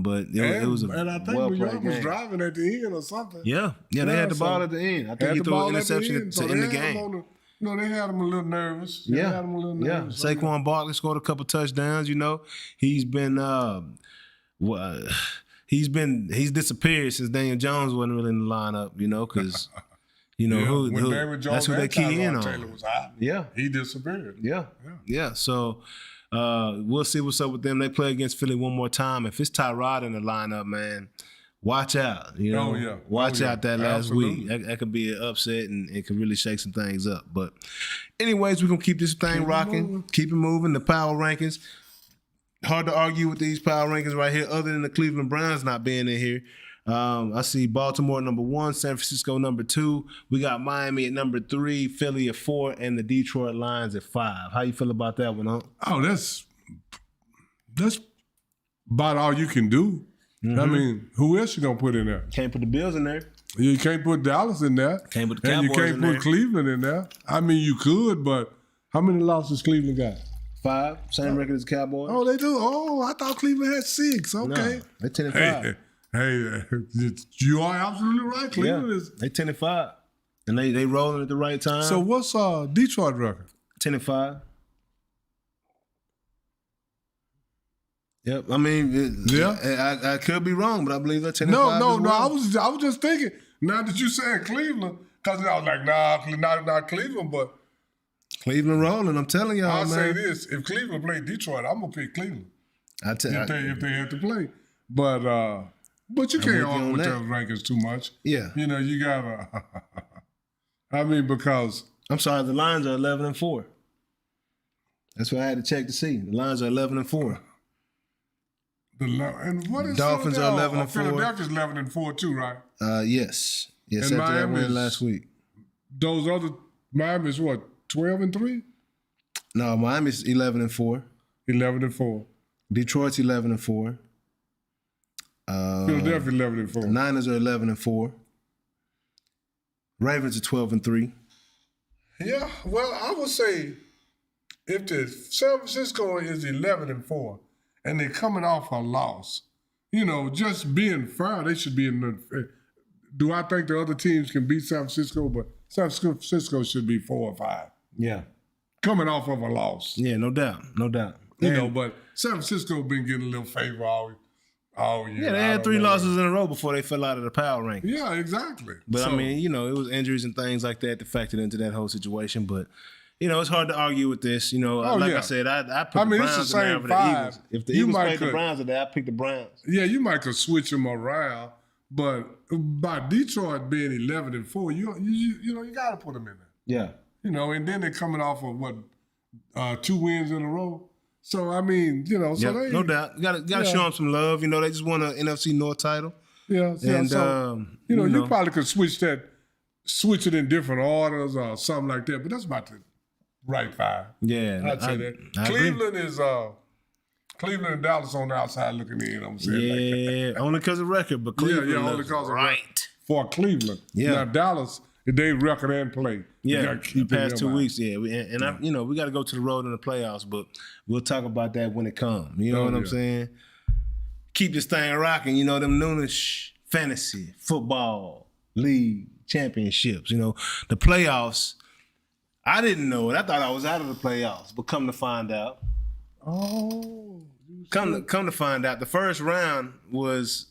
But it was a and I think New York was driving at the end or something. Yeah, they had the ball at the end. I think he threw an interception to end the game. They had him a little nervous. Saquon Barkley scored a couple touchdowns. You know, he's disappeared since Daniel Jones wasn't really in the lineup. You know, because you know that's who they key in on. Taylor was hot. Yeah, he disappeared. Yeah. So we'll see what's up with them. They play against Philly one more time. If it's Tyrod in the lineup, man, watch out. You know, watch out that last week. That could be an upset, and it could really shake some things up. But anyways, we're gonna keep this thing rocking, keep it moving. The power rankings. Hard to argue with these power rankings right here, other than the Cleveland Browns not being in here. I see Baltimore number 1, San Francisco number 2. We got Miami at number 3, Philly at 4, and the Detroit Lions at 5. How you feel about that one, huh? Oh, that's about all you can do. Mm-hmm. I mean, who else you gonna put in there? Can't put the Bills in there. You can't put Dallas in there. Can't put the Cowboys in there. And you can't put Cleveland in there. I mean, you could, but how many losses Cleveland got? 5, same record as Cowboys. Oh, they do. Oh, I thought Cleveland had 6. Okay, no, they 10-5. Hey, you are absolutely right. Cleveland is they 10-5, and they rolling at the right time. So what's Detroit record? 10-5. Yep. I mean, I could be wrong, but I believe they're 10-5. No. I was just thinking. Now that you said Cleveland, because I was like, not Cleveland, but Cleveland rolling. I'm telling y'all, I'll man. say this: if Cleveland played Detroit, I'm gonna pick Cleveland. If they had to play, but you can't argue with those rankings too much. Yeah. You know, you gotta. I mean, because I'm sorry, the Lions are 11-4. That's what I had to check to see. The Lions are 11-4. And what is Dolphins are 11-4. Philadelphia's 11-4 too, right? Yes. And after that win last week. Those other Miami's what? 12-3? No, Miami's 11-4. 11-4. Detroit's 11-4. Philadelphia 11-4. Niners are 11-4. Ravens are 12-3. Yeah, well, I would say if the San Francisco is 11-4 and they're coming off a loss, you know, just being fair, they should be in the. Do I think the other teams can beat San Francisco? But San Francisco should be 4 or 5. Yeah. Coming off of a loss. Yeah, no doubt. You know, but San Francisco been getting a little favor all year. Yeah, they had 3 losses in a row before they fell out of the power rankings. Yeah, exactly. But I mean, you know, it was injuries and things like that that factored into that whole situation. But it's hard to argue with this. I said, I put the it's Browns the in there same for the five. Eagles. If the Eagles played the Browns today, I pick the Browns. Yeah, you might could switch them around, but by Detroit being 11-4, you got to put them in there. Yeah. And then they're coming off of 2 wins in a row. So I mean, so they no doubt. Got to show them some love. They just won an NFC North title. Yeah. And so, you probably could switch it in different orders or something like that. But that's about the right 5. Yeah, I'd say that. Cleveland is Cleveland and Dallas on the outside looking in. I'm saying, only because of record, but Cleveland, only because of right for Cleveland. Yeah, now Dallas, they record and play. Yeah, the past 2 weeks. Yeah, we got to go to the road in the playoffs, but we'll talk about that when it comes. You know what I'm saying? Keep this thing rocking. Them Noonish fantasy football league championships. The playoffs. I didn't know it. I thought I was out of the playoffs, but come to find out. Oh. Come to find out, the first round was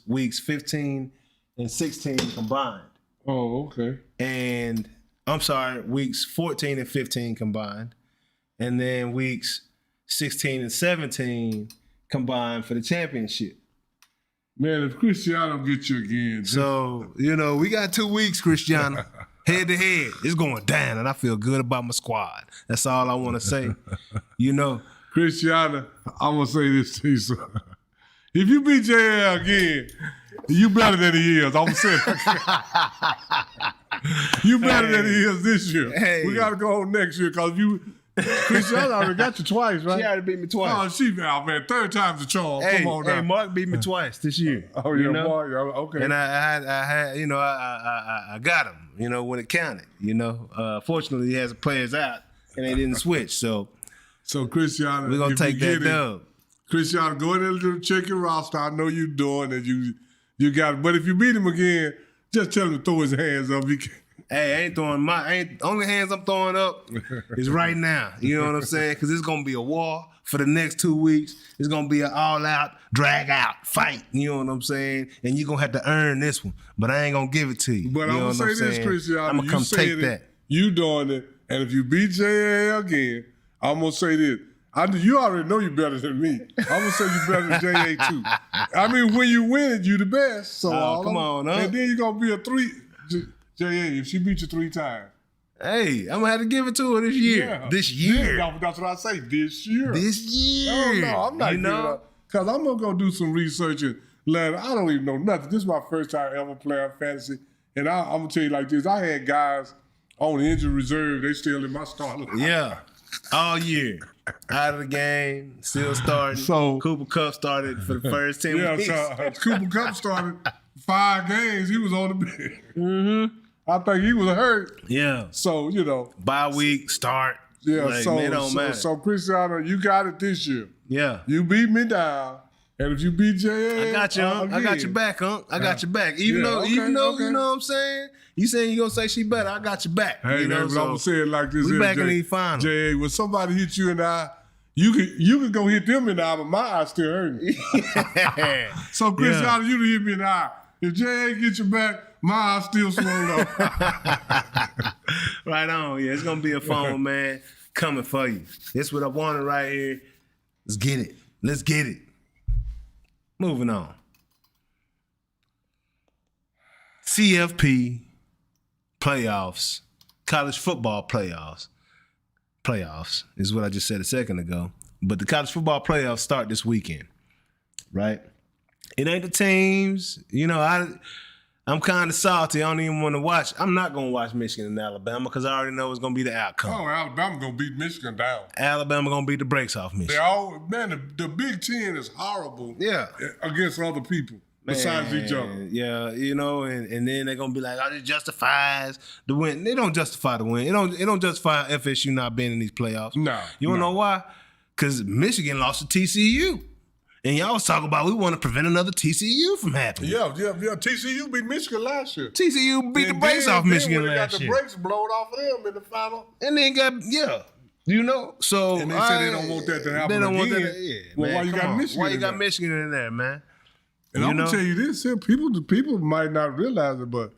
weeks 15 and 16 combined. Oh, okay. And I'm sorry, weeks 14 and 15 combined. And then weeks 16 and 17 combined for the championship. Man, if Cristiano gets you again. So, we got 2 weeks, Cristiano. Head to head. It's going down, and I feel good about my squad. That's all I want to say. Cristiano, I'm going to say this to you, son. If you beat JL again, you better than he is. I'm going to say that. You better than he is this year. Hey. We got to go on next year because Cristiano already got you twice, right? She already beat me twice. Oh, man. 3rd time's the charm. Come on now. Hey, Mark beat me twice this year. Oh, yeah, Mark. Okay. And I had, I got him, when it counted. Fortunately, he has the players out, and they didn't switch. So Cristiano, we're going to take that dub. Cristiano, go in there and check your roster. I know you're doing it. You got it. But if you beat him again, just tell him to throw his hands up. Hey, only hands I'm throwing up is right now. You know what I'm saying? Because it's going to be a war for the next 2 weeks. It's going to be an all-out, drag-out fight. You know what I'm saying? And you're going to have to earn this one. But I ain't going to give it to you. But I'm going to say this, Cristiano. I'm going to come take that. You doing it. And if you beat JA again, I'm going to say this. You already know you're better than me. I'm going to say you're better than JA too. I mean, when you win it, you the best. So come on, huh? And then you're going to be a 3. JA, if she beat you 3 times. Hey, I'm going to have to give it to her this year. Yeah. This year. Yeah, that's what I say, this year. This year. No, I'm not giving up. Because I'm going to go do some research. And I don't even know nothing. This is my first time ever playing fantasy. And I'm going to tell you like this. I had guys on the injury reserve. They still in my starting line. Yeah. All year. Out of the game. Still starting. So Cooper Kupp started for the first 10 weeks. Yeah, so Cooper Kupp started 5 games. He was on the bench. Mm-hmm. I think he was hurt. Yeah. So, bye week, start. Yeah, it don't matter. So, Cristiano, you got it this year. Yeah. You beat me down. And if you beat JA, I got you, I got your back, Unc. I got your back. Even though, you know what I'm saying? You saying you gonna say she better, I got your back. Hey, man, but I'm gonna say it like this. We back in the finals. JA, when somebody hit you in the eye, you could go hit them in the eye, but my eye still hurting. So, Cristiano, you done hit me in the eye. If JA get your back, my eye still swollen up. Right on. Yeah, it's gonna be a phone, man, coming for you. This what I wanted right here. Let's get it. Let's get it. Moving on. CFP playoffs, college football playoffs. Playoffs is what I just said a second ago. But the college football playoffs start this weekend, right? It ain't the teams. I'm kind of salty. I don't even want to watch. I'm not going to watch Michigan and Alabama because I already know it's going to be the outcome. Oh, Alabama going to beat Michigan down. Alabama going to beat the brakes off Michigan. The Big Ten is horrible Yeah. against other people besides each other. Yeah, and then they're going to be like, oh, it justifies the win. They don't justify the win. It don't justify FSU not being in these playoffs. No. You want to know why? Because Michigan lost to TCU. And y'all was talking about we want to prevent another TCU from happening. Yeah. TCU beat Michigan last year. TCU beat the brakes off Michigan last year. Got the brakes blown off of them in the final. And then so and they said they don't want that to happen. They don't again. want that. Yeah, well, man, why you got Michigan? Why you got Michigan in there, man? And I'm gonna tell you this: people might not realize it, but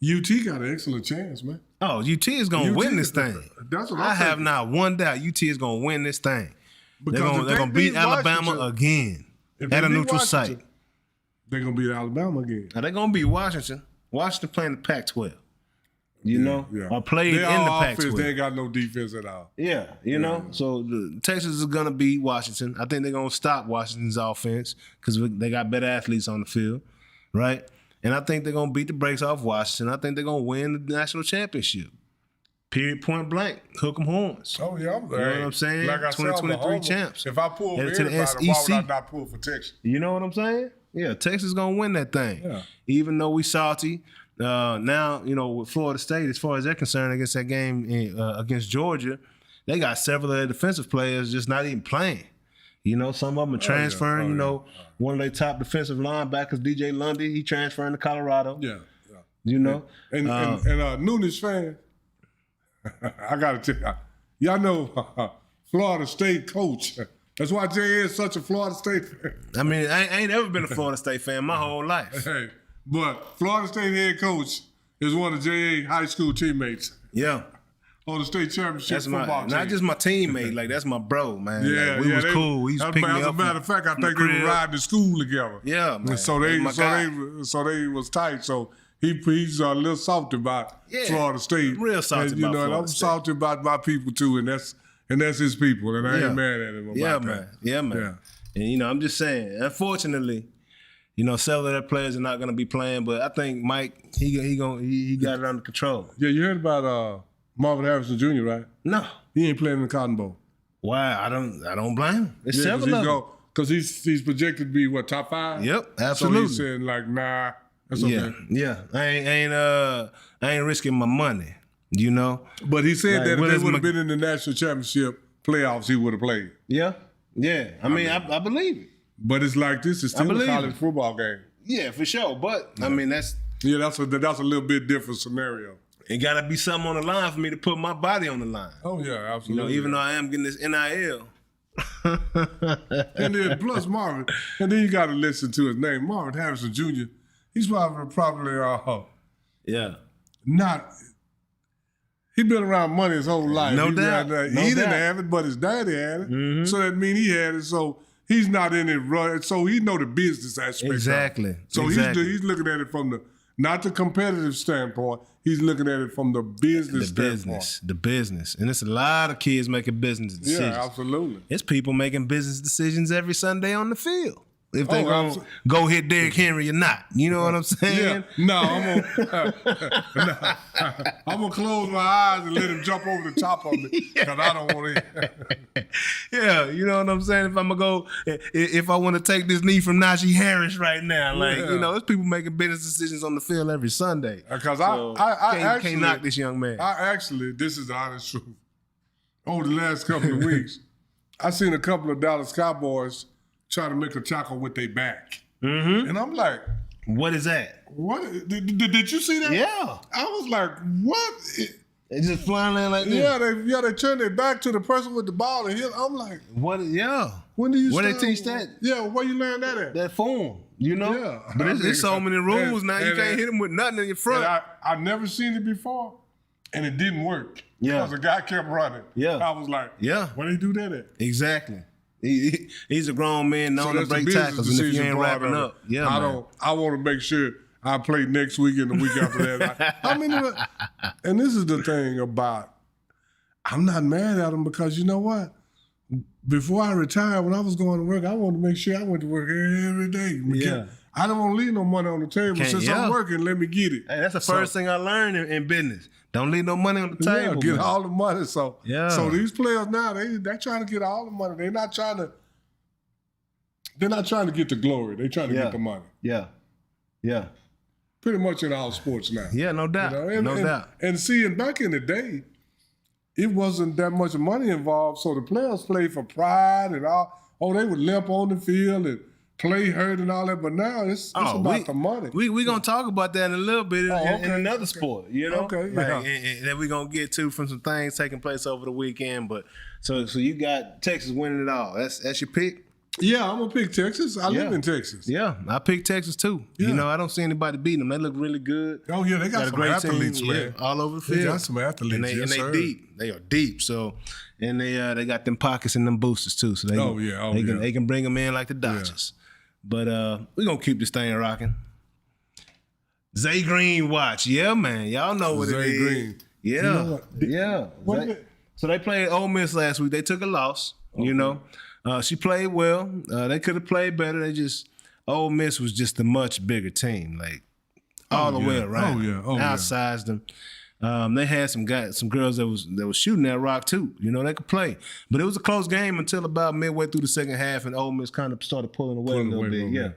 UT got an excellent chance, man. Oh, UT is gonna win this thing. That's what I have not one doubt. UT is gonna win this thing. They're Because gonna beat Alabama again at a neutral site. They're gonna beat Alabama again. Now they're gonna beat Washington. Washington playing the Pac-12. You know, or played in the Pac-12. They ain't got no defense at all. Yeah, you know. So Texas is gonna beat Washington. I think they're gonna stop Washington's offense because they got better athletes on the field, right? And I think they're gonna beat the brakes off Washington. I think they're gonna win the national championship. Period, point blank. Hook 'em horns. Oh yeah, you know what I'm saying? Like I 2023 champs. If I pull for to the anybody, why would I SEC. not pull for Texas? You know what I'm saying? Yeah, Texas gonna win that thing. Yeah. Even though we salty. Now, you know, with Florida State, as far as they're concerned, against that game against Georgia, they got several of their defensive players just not even playing. You know, some of them are transferring. You know, one of their top defensive linebackers, DJ Lundy, he transferring to Colorado. Yeah. You know, and Noonish fan, I gotta tell you, y'all know Florida State coach. That's why Jay is such a Florida State fan. I mean, I ain't ever been a Florida State fan my whole life. Hey, but Florida State head coach is one of J.A. high school teammates. Yeah. On the state championship football team. Not just my teammate, like that's my bro, man. Yeah, like, we was cool. He was picking me up. As a matter of fact, I think they were riding to school together. Yeah, man. So they was tight. So he's a little salty about Florida State. Real salty about Florida and I'm State. salty about my people too, and that's his people, and I ain't mad at him about that. Yeah, man. Yeah. And you know, I'm just saying, unfortunately, you know, several of their players are not going to be playing, but I think Mike, he got it under control. Yeah, you heard about Marvin Harrison Jr., right? No, he ain't playing in the Cotton Bowl. Why? I don't blame him. It's several of them. Because he's projected to be what, top 5? Yep, absolutely. So he's saying like, nah, that's okay. Yeah. I ain't risking my money. You know. But he said that if they would have been in the national championship playoffs, he would have played. Yeah. I mean, I believe it. But it's like this is still a college football game. Yeah, for sure. But I mean, that's a little bit different scenario. It got to be something on the line for me to put my body on the line. Oh yeah, absolutely. You know, even though I am getting this NIL. And then plus Marvin, and then you got to listen to his name, Marvin Harrison Jr. He's probably not. He been around money his whole life. No doubt. He didn't have it, but his daddy had it. Mm-hmm. So that means he had it. So he's not in it. So he know the business aspect. Exactly. So he's looking at it from not the competitive standpoint. He's looking at it from the business standpoint. The business. And it's a lot of kids making business decisions. Yeah, absolutely. It's people making business decisions every Sunday on the field. If they gonna go hit Derrick Henry or not. You know what I'm saying? Yeah. No, I'm gonna close my eyes and let him jump over the top of me because I don't want to. Yeah, you know what I'm saying? If I want to take this knee from Najee Harris right now, you know, it's people making business decisions on the field every Sunday. Because I can't knock this young man. This is the honest truth. Over the last couple of weeks, I seen a couple of Dallas Cowboys try to make a tackle with their back. Mm-hmm. And I'm like, what is that? What? Did you see that? Yeah. I was like, what? They just flying in like this. Yeah, they turn their back to the person with the ball and hit. I'm like, what? Yeah. When do you Where they teach that? Yeah, where you learn that at? That form, you know? Yeah. But there's so many rules now. You can't hit them with nothing in your front. I never seen it before, and it didn't work. Yeah. Because the guy kept running. Yeah. I was like, where they do that at? Exactly. He's a grown man known to break tackles, and if you ain't wrapping up, I want to make sure I play next week and the week after that. I mean, and this is the thing about, I'm not mad at him because you know what? Before I retired, when I was going to work, I wanted to make sure I went to work every day. Yeah. I don't want to leave no money on the table. Since I'm working, let me get it. Hey, that's the first thing I learned in business. Don't leave no money on the table. Yeah, get all the money. So these players now, they're trying to get all the money. They're not trying to get the glory. They're trying to get the money. Yeah. Yeah. Pretty much in all sports now. Yeah, no doubt. You know? No doubt. And seeing back in the day, it wasn't that much money involved. So the players played for pride and all. Oh, they would limp on the field and play hurt and all that, but now it's about the money. We're going to talk about that in a little bit in another sport, you know? Okay, and that we're going to get to from some things taking place over the weekend. But so you got Texas winning it all. That's your pick? Yeah, I'm gonna pick Texas. I live in Texas. Yeah, I picked Texas too. Yeah. You know, I don't see anybody beating them. They look really good. Oh yeah, they got some great athletes, team, man. all over the field. They got some athletes, and they deep. They are deep. So, and they got them pockets and them boosters too. So they can bring them in like the Dodgers. Yeah. But we're gonna keep this thing rocking. Zay Green watch, yeah, man. Y'all know what Zay it is. Green. Yeah, so they played Ole Miss last week. They took a loss. Okay. You know, she played well. They could have played better. Ole Miss was just a much bigger team, like all the way around. Outsized them. They had some girls that was shooting that rock too. You know, they could play, but it was a close game until about midway through the second half, and Ole Miss kind of started pulling away a little bit. Yeah.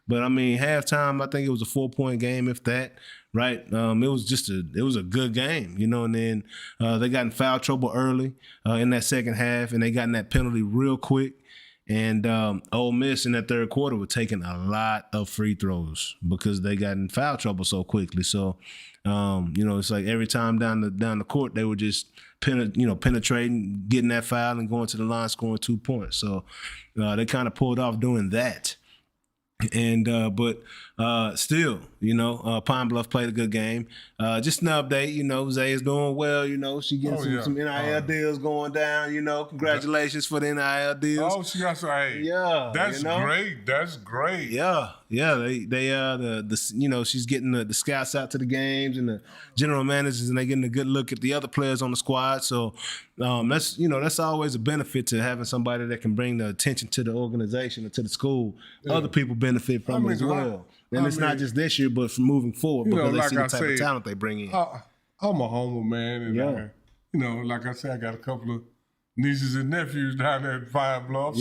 But I mean, halftime, I think it was a 4-point game, if that, right? It was a good game, you know. And then they got in foul trouble early in that second half, and they got in that penalty real quick. And Ole Miss in that third quarter were taking a lot of free throws because they got in foul trouble so quickly. So, you know, it's like every time down the court they were just penetrating, getting that foul, and going to the line, scoring 2 points. So they kind of pulled off doing that. And but still, you know, Pine Bluff played a good game. Just an update, you know, Zay is doing well. You know, she getting some NIL deals going down. You know, congratulations for the NIL deals. Oh, she got some. Hey, yeah, that's great. That's great. Yeah. They you know, she's getting the scouts out to the games and the general managers, and they getting a good look at the other players on the squad. So that's always a benefit to having somebody that can bring the attention to the organization or to the school. Yeah. Other people benefit from it as well. And it's not just this year, but from moving forward, because they see the type of talent they bring in. I'm a homer, man, and you know, like I said, I got a couple of nieces and nephews down there at Pine Bluff.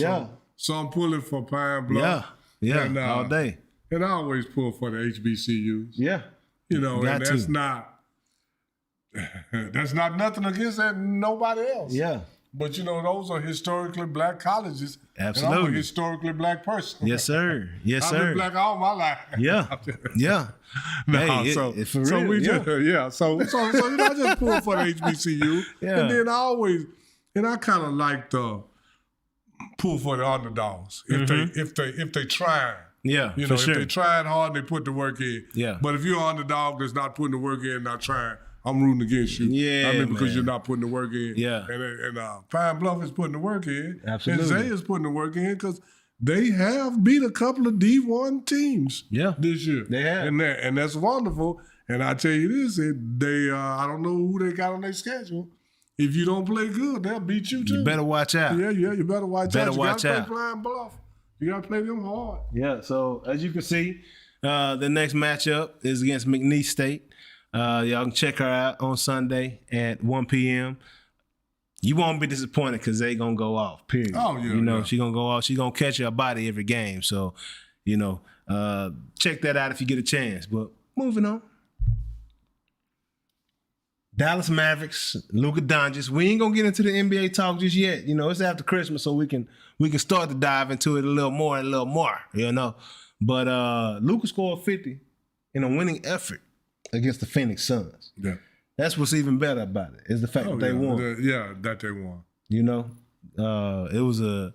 So I'm pulling for Pine Bluff. Yeah, and, all day. And I always pull for the HBCUs. Yeah. You know, and that's not nothing against that, nobody else. Yeah. But, you know, those are historically black colleges. Absolutely. And I'm a historically black person. Yes, sir. Yes, sir. I've been black all my life. Yeah. Yeah. No, so you know, I just pull for the HBCU. Yeah. And then I kind of like to pull for the underdogs if they try. Yeah, you know, if they tried hard, they put the work in. Yeah. But if you're an underdog that's not putting the work in, not trying, I'm rooting against you. Yeah, I mean, because you're not putting the work in. Yeah. And Pine Bluff is putting the work in. Absolutely. And Zay is putting the work in because they have beat a couple of D1 teams. This year. They have. And that's wonderful. And I tell you this, I don't know who they got on their schedule. If you don't play good, they'll beat you too. You better watch out. Yeah, you better watch out. You watch out. Play Pine Bluff. You got to play them hard. Yeah, so as you can see, the next matchup is against McNeese State. Y'all can check her out on Sunday at 1 p.m. You won't be disappointed because they going to go off, period. Oh, yeah. You know, she going to go off. She going to catch her body every game. So, you know, check that out if you get a chance. But moving on. Dallas Mavericks, Luka Doncic. We ain't gonna get into the NBA talk just yet. You know, it's after Christmas, so we can start to dive into it a little more, you know. But Luka scored 50 in a winning effort against the Phoenix Suns. Yeah. That's what's even better about it, is the fact that they won. That they won. You know, it was a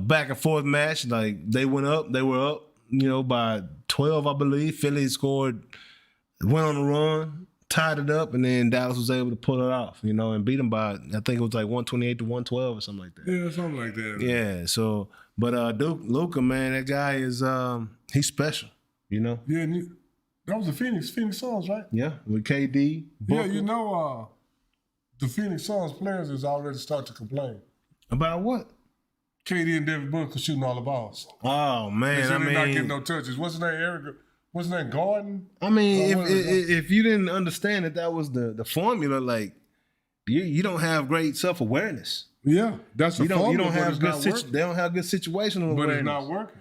back and forth match. Like they were up, you know, by 12, I believe. Philly went on a run, tied it up, and then Dallas was able to pull it off, you know, and beat them by, I think it was like 128 to 112 or something like that. Yeah, something like that. Yeah, so, but Luka, man, that guy is, he's special, you know? Yeah, and that was the Phoenix Suns, right? Yeah, with KD, Booker. Yeah, you know, the Phoenix Suns players is already starting to complain. About what? KD and Devin Booker shooting all the balls. Oh, man, they're not getting no touches. What's his name, Eric? What's his name, Gordon? I mean, if you didn't understand that was the formula, like, you don't have great self-awareness. Yeah, that's the formula, you don't have good they don't have good situational awareness. But it's not working.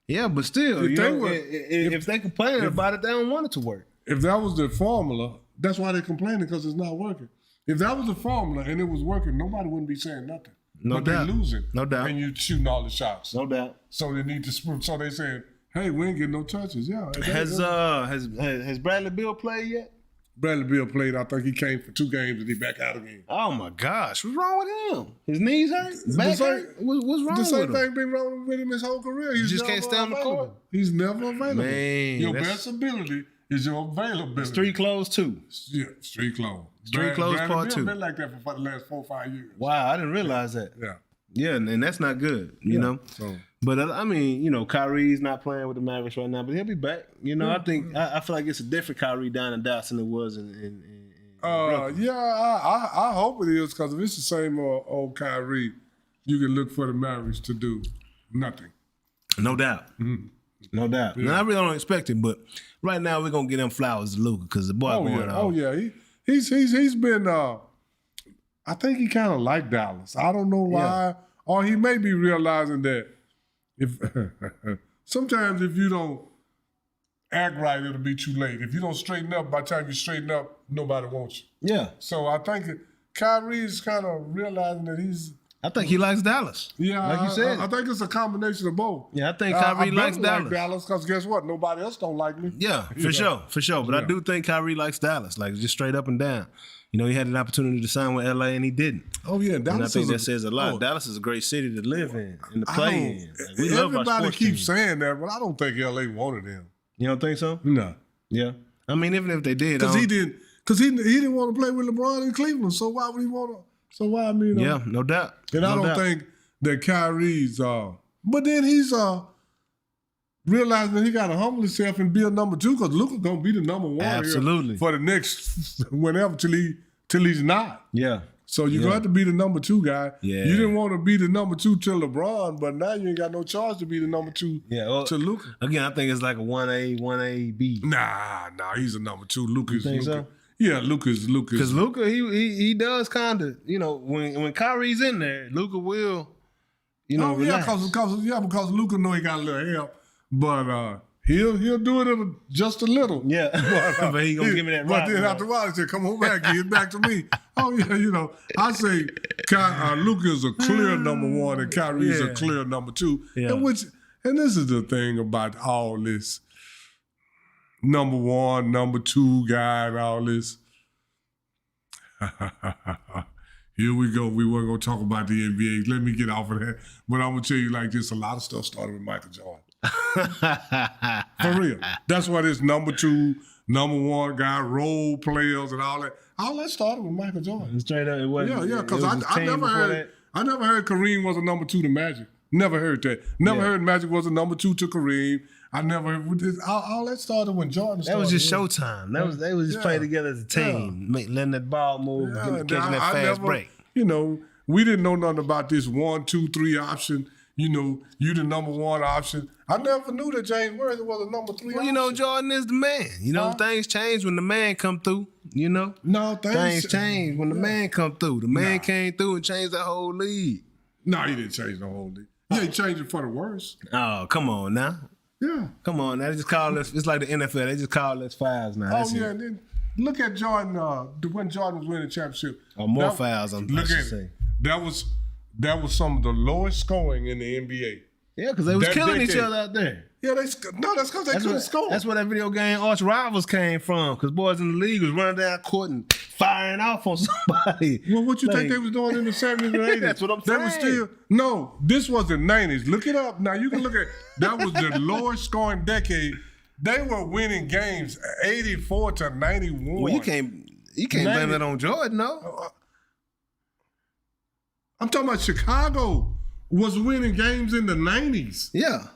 Yeah, but still, if they complaining about it, they don't want it to work. If that was the formula, that's why they're complaining, because it's not working. If that was the formula and it was working, nobody wouldn't be saying nothing. No doubt. They're losing. No doubt. And you're shooting all the shots. No doubt. So they need to. So they saying, hey, we ain't getting no touches. Yeah. Has Bradley Beal played yet? Bradley Beal played. I think he came for 2 games and he back out again. Oh my gosh, what's wrong with him? His knees hurt. Back hurt? What's wrong with him? The same thing been wrong with him his whole career. He just can't stay on the court. He's never available. Man, your best ability is your availability. Street clothes too. Yeah, street clothes. Street clothes part 2. Been like that for the last 4 or 5 years. Wow, I didn't realize that. Yeah. Yeah, and that's not good, you know. So. But I mean, you know, Kyrie's not playing with the Mavericks right now, but he'll be back. You know, I think I feel like it's a different Kyrie down in Dallas than it was in I hope it is, because if it's the same old Kyrie, you can look for the Mavericks to do nothing. No doubt. Mm-hmm. No doubt. Yeah. Now, I really don't expect it, but right now we're gonna get them flowers to Luka because the boy going on. Oh yeah, he's been. I think he kind of liked Dallas. I don't know why, or he may be realizing that if sometimes if you don't act right, it'll be too late. If you don't straighten up, by the time you straighten up, nobody wants you. Yeah. So I think Kyrie's kind of realizing that he's. I think he likes Dallas. Yeah, like you said. I think it's a combination of both. Yeah, I think Kyrie likes Dallas. Like Dallas, because guess what? Nobody else don't like me. Yeah, for sure. But I do think Kyrie likes Dallas, like just straight up and down. You know, he had an opportunity to sign with LA and he didn't. Oh yeah, Dallas. And I think that says a lot. Dallas is a great city to live in and to play in. Like, we love our sports keeps saying that, but I don't think LA wanted him. You don't think so? No. Yeah. I mean, even if they did, because he didn't want to play with LeBron in Cleveland. So why would he want to? So why? I mean, yeah, no doubt. And I don't think that Kyrie's. But then he's realizing that he got to humble himself and be a number 2, because Luka gonna be the number 1 absolutely for the next whenever till he's not. Yeah. So you're gonna have to be the number 2 guy. Yeah. You didn't want to be the number 2 to LeBron, but now you ain't got no charge to be the number 2 to Luka. Again, I think it's like a 1A, 1AB. Nah, he's a number 2. Luka's. So? Yeah, Luka's. Because Luka, he does kind of, you know, when Kyrie's in there, Luka will, you know, relax. Because Luka know he got a little help, but he'll do it just a little. Yeah, but he gonna give me that. But then after a while, he said, "Come on back, give it back to me." Oh yeah, you know, I say Luka is a clear number 1 and Kyrie is a clear number 2. Yeah. And this is the thing about all this number 1, number 2 guy and all this. Here we go. We weren't gonna talk about the NBA. Let me get off of that. But I'm gonna tell you like this: a lot of stuff started with Michael Jordan. For real. That's why this number 2, number 1 guy, role players and all that. All that started with Michael Jordan. Straight up, it wasn't. Yeah, because I never heard Kareem was a number 2 to Magic. Never heard that. Never heard Magic was a number 2 to Kareem. I never heard this. All that started when Jordan started. That was just showtime. They was just playing together as a team, letting that ball move, catching that fast break. You know, we didn't know nothing about this 1, 2, 3 option. You know, you the number 1 option. I never knew that James Worthy was a number 3 option. You know, Jordan is the man. You know, things change when the man come through, you know? No, things change when the man come through. The man came through and changed the whole league. No, he didn't change the whole league. Yeah, he changed it for the worse. Oh, come on now. Yeah. Come on now. They just call us, it's like the NFL. They just call us fouls now. That's and then look at Jordan, when Jordan was winning the championship. More fouls, I should say. That was some of the lowest scoring in the NBA. Yeah, because they was killing each other out there. Yeah, that's because they couldn't score. That's where that video game Arch Rivals came from, because boys in the league was running down court and firing off on somebody. Well, what you think they was doing in the 70s and 80s? That's what I'm saying. They was still, this was the 90s. Look it up. Now, you can look at, that was the lowest scoring decade. They were winning games 84 to 91. Well, you can't blame that on Jordan, no? I'm talking about Chicago was winning games in the 90s. Yeah.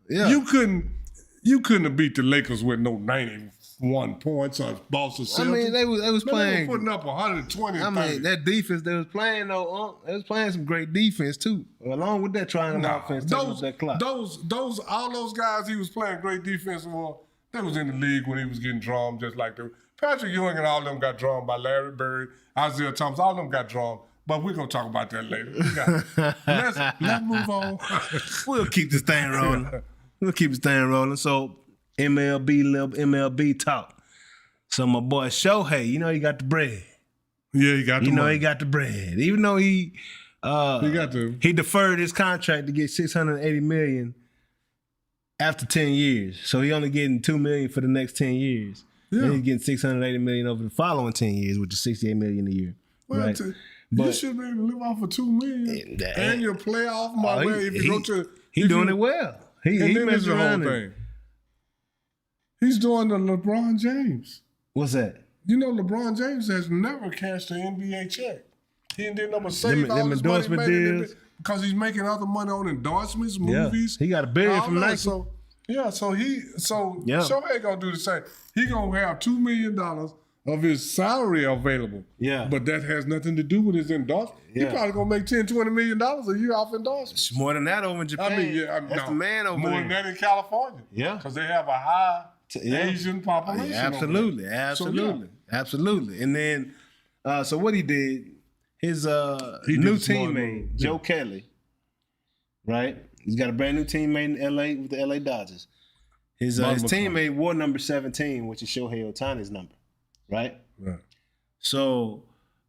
You couldn't have beat the Lakers with no 91 points or Boston Celtics. I mean, they was playing. They were putting up 120. I mean, that defense they was playing though, they was playing some great defense too. Along with that triangle offense, that clock. All those guys he was playing great defense for, they was in the league when he was getting drawn just like them. Patrick Ewing and all of them got drawn by Larry Bird, Isaiah Thomas. All of them got drawn. But we're going to talk about that later. Let's move on. We'll keep this thing rolling. So, MLB talk. So, my boy Shohei, you know he got the bread. Yeah, he got the money. He got the bread. Even though he deferred his contract to get $680 million after 10 years. So, he only getting $2 million for the next 10 years. Yeah. And he's getting $680 million over the following 10 years, which is $68 million a year. Well, right? You should be able to live off of $2 million. And your playoff money. If you go to, he's doing it well. He messed the whole thing. He's doing the LeBron James. What's that? You know, LeBron James has never cashed an NBA check. He didn't know save all his endorsement deals because he's making other money on endorsements, movies. He got $1 billion from Nike. So Shohei gonna do the same. He gonna have $2 million of his salary available. Yeah. But that has nothing to do with his endorsement. Yeah. He probably gonna make $10-20 million a year off endorsements. It's more than that over in Japan. That's the man over there. More than that in California. Yeah. Because they have a high Asian population. Absolutely. Absolutely. And then, so what he did, his new teammate, Joe Kelly, right? He's got a brand new teammate in LA with the LA Dodgers. His teammate wore number 17, which is Shohei Ohtani's number, right? Right. So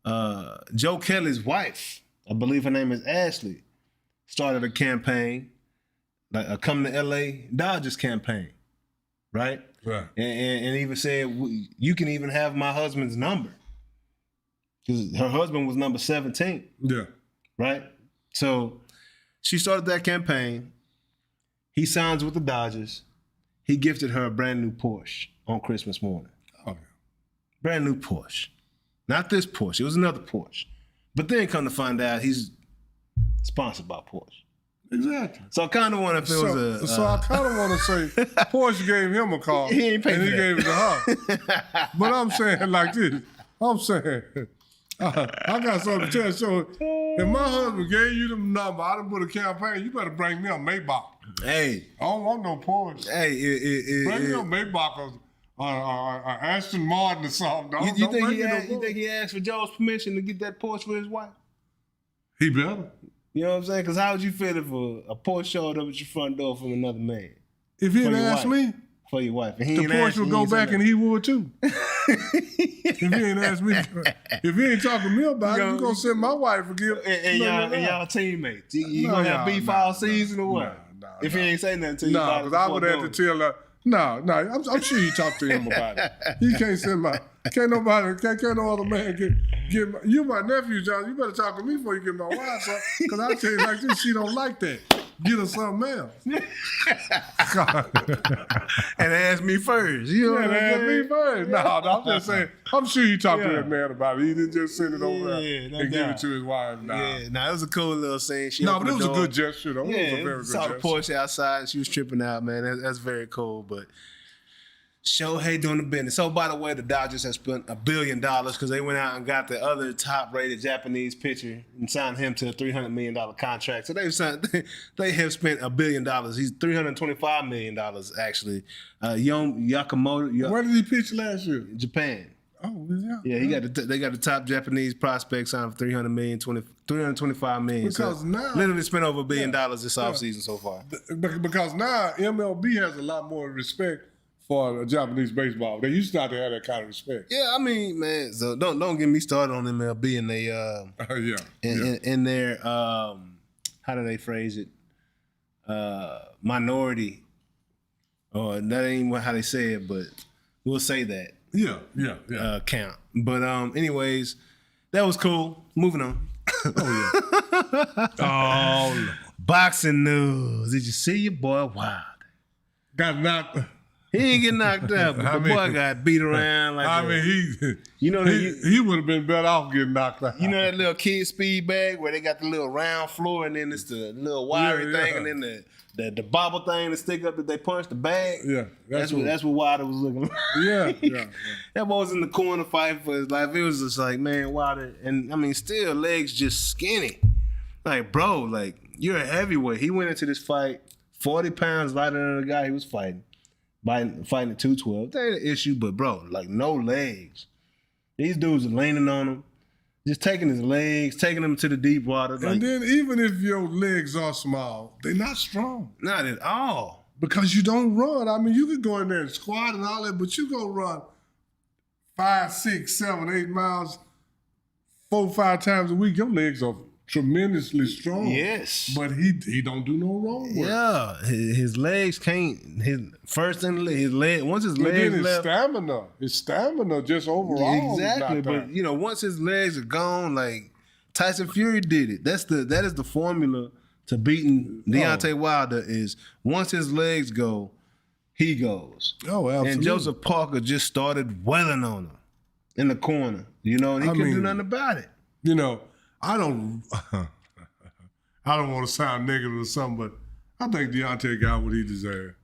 Joe Kelly's wife, I believe her name is Ashley, started a campaign, like a Come to LA Dodgers campaign, right? Right. And even said, you can even have my husband's number. Because her husband was number 17. Yeah. Right? So she started that campaign. He signs with the Dodgers. He gifted her a brand new Porsche on Christmas morning. Oh, yeah. Brand new Porsche. Not this Porsche. It was another Porsche. But then come to find out he's sponsored by Porsche. Exactly. So I kind of want to feel So I kind of want to say Porsche gave him a car. He ain't paid and for he gave it to her. But I'm saying like this. I'm saying, I got something to tell you. So if my husband gave you the number, I done put a campaign, you better bring me a Maybach. Hey. I don't want no Porsche. Hey, bring me a Maybach or Aston Martin or something. You think he asked for Joe's permission to get that Porsche for his wife? He better. You know what I'm saying? Because how would you feel if a Porsche showed up at your front door from another man? If he had asked me? For your wife. And the Porsche would go back and he would too. If he ain't asked me, if he ain't talking to me about it, you going to send my wife a gift. And y'all teammates. You going to have beef all season or what? If he ain't saying nothing to you. No, because I would have to tell her, no, I'm sure he talked to him about it. He can't send can't no other man get my, you my nephew, John. You better talk to me before you get my wife, son. Because I tell you like this, she don't like that. Get her something else. And ask me first. You know what I'm saying? Ask me first. No, I'm just saying, I'm sure he talked to that man about it. He didn't just send it over there and give it to his wife. Yeah, it was a cool little scene. But it was a good gesture, though. It was a very good gesture. Saw the Porsche outside and she was tripping out, man. That's very cool, but Shohei doing the business. So, by the way, the Dodgers have spent $1 billion because they went out and got the other top-rated Japanese pitcher and signed him to a $300 million contract. So they have spent $1 billion. He's $325 million actually. Yakamoto. Where did he pitch last year? Japan. Oh, yeah. Yeah, they got the top Japanese prospect signed for $325 million. Because so now literally spent over $1 billion this offseason so far. Because now MLB has a lot more respect for Japanese baseball. They used not to have that kind of respect. Yeah, I mean, man, so don't get me started on MLB and they in their how do they phrase it? Minority. Or that ain't how they say it, but we'll say that. Yeah. Count. But anyways, that was cool. Moving on. Oh, boxing news. Did you see your boy Wilder? Got knocked. He ain't get knocked out, but the boy got beat around like he would have been better off getting knocked out. You know that little kid speed bag where they got the little round floor and then it's the little wiry thing and then the bobble thing to stick up that they punch the bag. Yeah, that's what Wilder was looking like. Yeah. That boy was in the corner fighting for his life. It was just like, man, Wilder, and I mean, still legs just skinny. Like, bro, like you're a heavyweight. He went into this fight 40 pounds lighter than the guy he was fighting. Fighting at 212. That ain't an issue, but bro, like no legs. These dudes are leaning on him, just taking his legs, taking them to the deep water. And then even if your legs are small, they're not strong. Not at all. Because you don't run. I mean, you could go in there and squat and all that, but you go run 5, 6, 7, 8 miles 4, 5 times a week, your legs are tremendously strong. Yes. But he don't do no wrong work. Yeah, his legs can't. His first in his leg. Once his And legs then left, his stamina just overall. exactly. Is not But once his legs are gone, like Tyson Fury did it. That is the formula to beating Deontay Wilder. Is once his legs go, he goes. Oh, absolutely. And Joseph Parker just started welling on him in the corner. And he couldn't do nothing about it. I don't want to sound negative or something, but I think Deontay got what he deserved.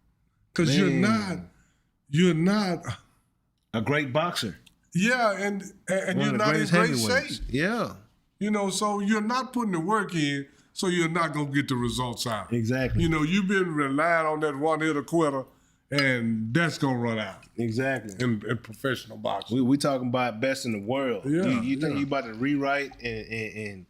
Because you're not a great boxer. Yeah, and you're not in great shape. Yeah. So you're not putting the work in, so you're not gonna get the results out. Exactly. You've been relying on that one hitter quitter, and that's gonna run out. Exactly. In professional boxing. We talking about best in the world. Yeah. You think you about to rewrite and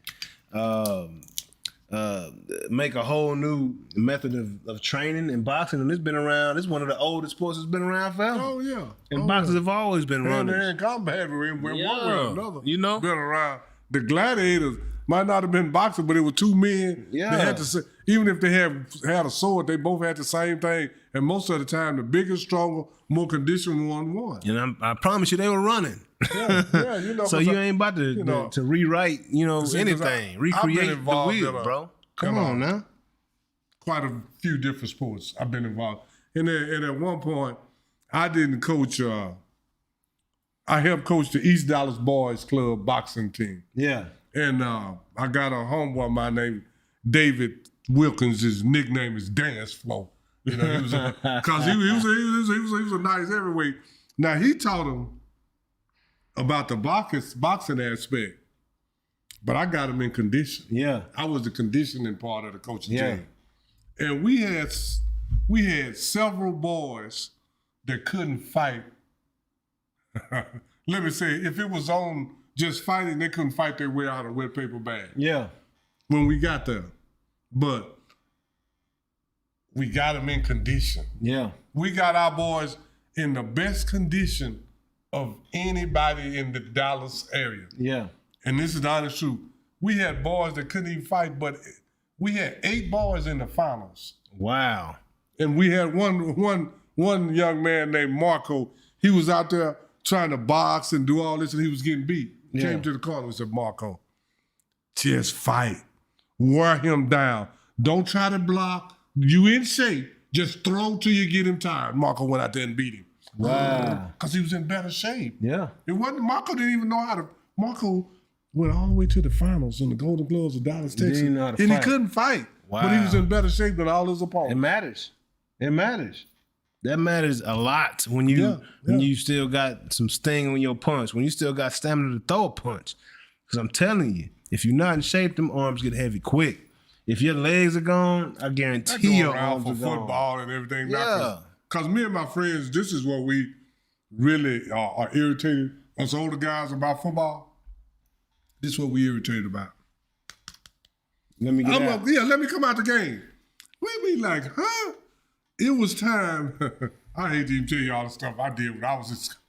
make a whole new method of training and boxing, and it's been around. It's one of the oldest sports that's been around forever. Oh yeah. And boxers have always been running. And combat with one way or another. Been around. The gladiators might not have been boxing, but it was two men. Yeah. They had to, even if they had a sword, they both had the same thing. And most of the time, the bigger, stronger, more conditioned one won. And I promise you, they were running. Yeah. So you ain't about to rewrite, anything, recreate the wheel, bro. Come on now. Quite a few different sports I've been involved. And at one point, I didn't coach. I helped coach the East Dallas Boys Club boxing team. Yeah. And I got a homeboy of mine named David Wilkins. His nickname is Dance Flow. He was because he was a nice heavyweight. Now he taught him about the boxing aspect, but I got him in condition. Yeah. I was the conditioning part of the coaching team. And we had several boys that couldn't fight. Let me say, if it was on just fighting, they couldn't fight their way out of a wet paper bag. Yeah. When we got there. But we got them in condition. Yeah. We got our boys in the best condition of anybody in the Dallas area. Yeah. And this is the honest truth. We had boys that couldn't even fight, but we had 8 boys in the finals. Wow. And we had one young man named Marco. He was out there trying to box and do all this, and he was getting beat. Yeah. Came to the corner and said, Marco, just fight. Wear him down. Don't try to block. You in shape. Just throw till you get him tired. Marco went out there and beat him. Wow. Because he was in better shape. Yeah. Marco didn't even know how to. Marco went all the way to the finals in the Golden Gloves of Dallas, Texas. Didn't know how to and fight. he couldn't fight. Wow. But he was in better shape than all his opponents. It matters. That matters a lot when you still got some sting on your punch, when you still got stamina to throw a punch. Because I'm telling you, if you're not in shape, them arms get heavy quick. If your legs are gone, I guarantee your arms for are gone. football and everything. Yeah. Because me and my friends, this is what we really are irritated, us older guys, about football. This is what we irritated about. Let me get out. Let me come out the game. We be like, huh? It was time. I hate to even tell you all the stuff I did when I was in school.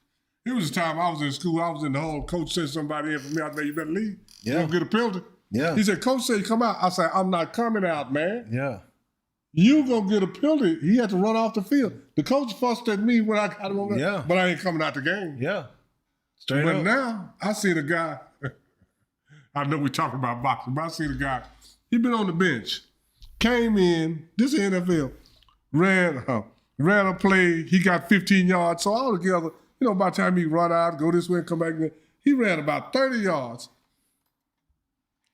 It was the time I was in school. I was in the hall. Coach sent somebody in for me. I said, you better leave. Yeah. You don't get a penalty. Yeah. He said, Coach said, come out. I said, I'm not coming out, man. Yeah. You gonna get a penalty. He had to run off the field. The coach fussed at me when I got him on Yeah. but I ain't coming out the game. Yeah. Straight But up. now, I see the guy, I know we talking about boxing, but I see the guy, he been on the bench, came in, this is NFL, ran a play, he got 15 yards, so all together, by the time he run out, go this way and come back, he ran about 30 yards.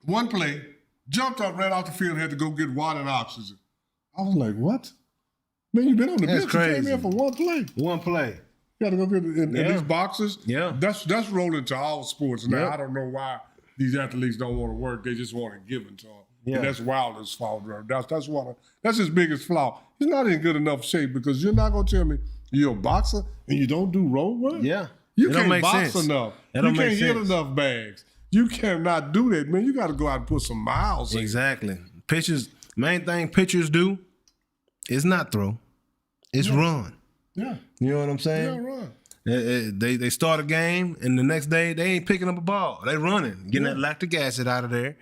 One play, jumped up, ran off the field, had to go get water and oxygen. I was like, what? Man, you been on the bench, you came in for one play. One play. You got to go get in these boxers. Yeah. That's rolling to all sports. Now, Yep. I don't know why these athletes don't want to work. They just want it given to them. Yeah. And that's Wilder's fault, bro. That's his biggest flaw. He's not in good enough shape because you're not going to tell me you're a boxer and you don't do road work? Yeah. You It don't can't make box sense. enough. That don't You can't make hit sense. enough bags. You cannot do that, man. You got to go out and put some miles in. Exactly. Pitchers, main thing pitchers do is not throw. It's run. Yeah. You know what I'm saying? Yeah, right. They start a game and the next day they ain't picking up a ball. They running, getting that lactic acid out of there,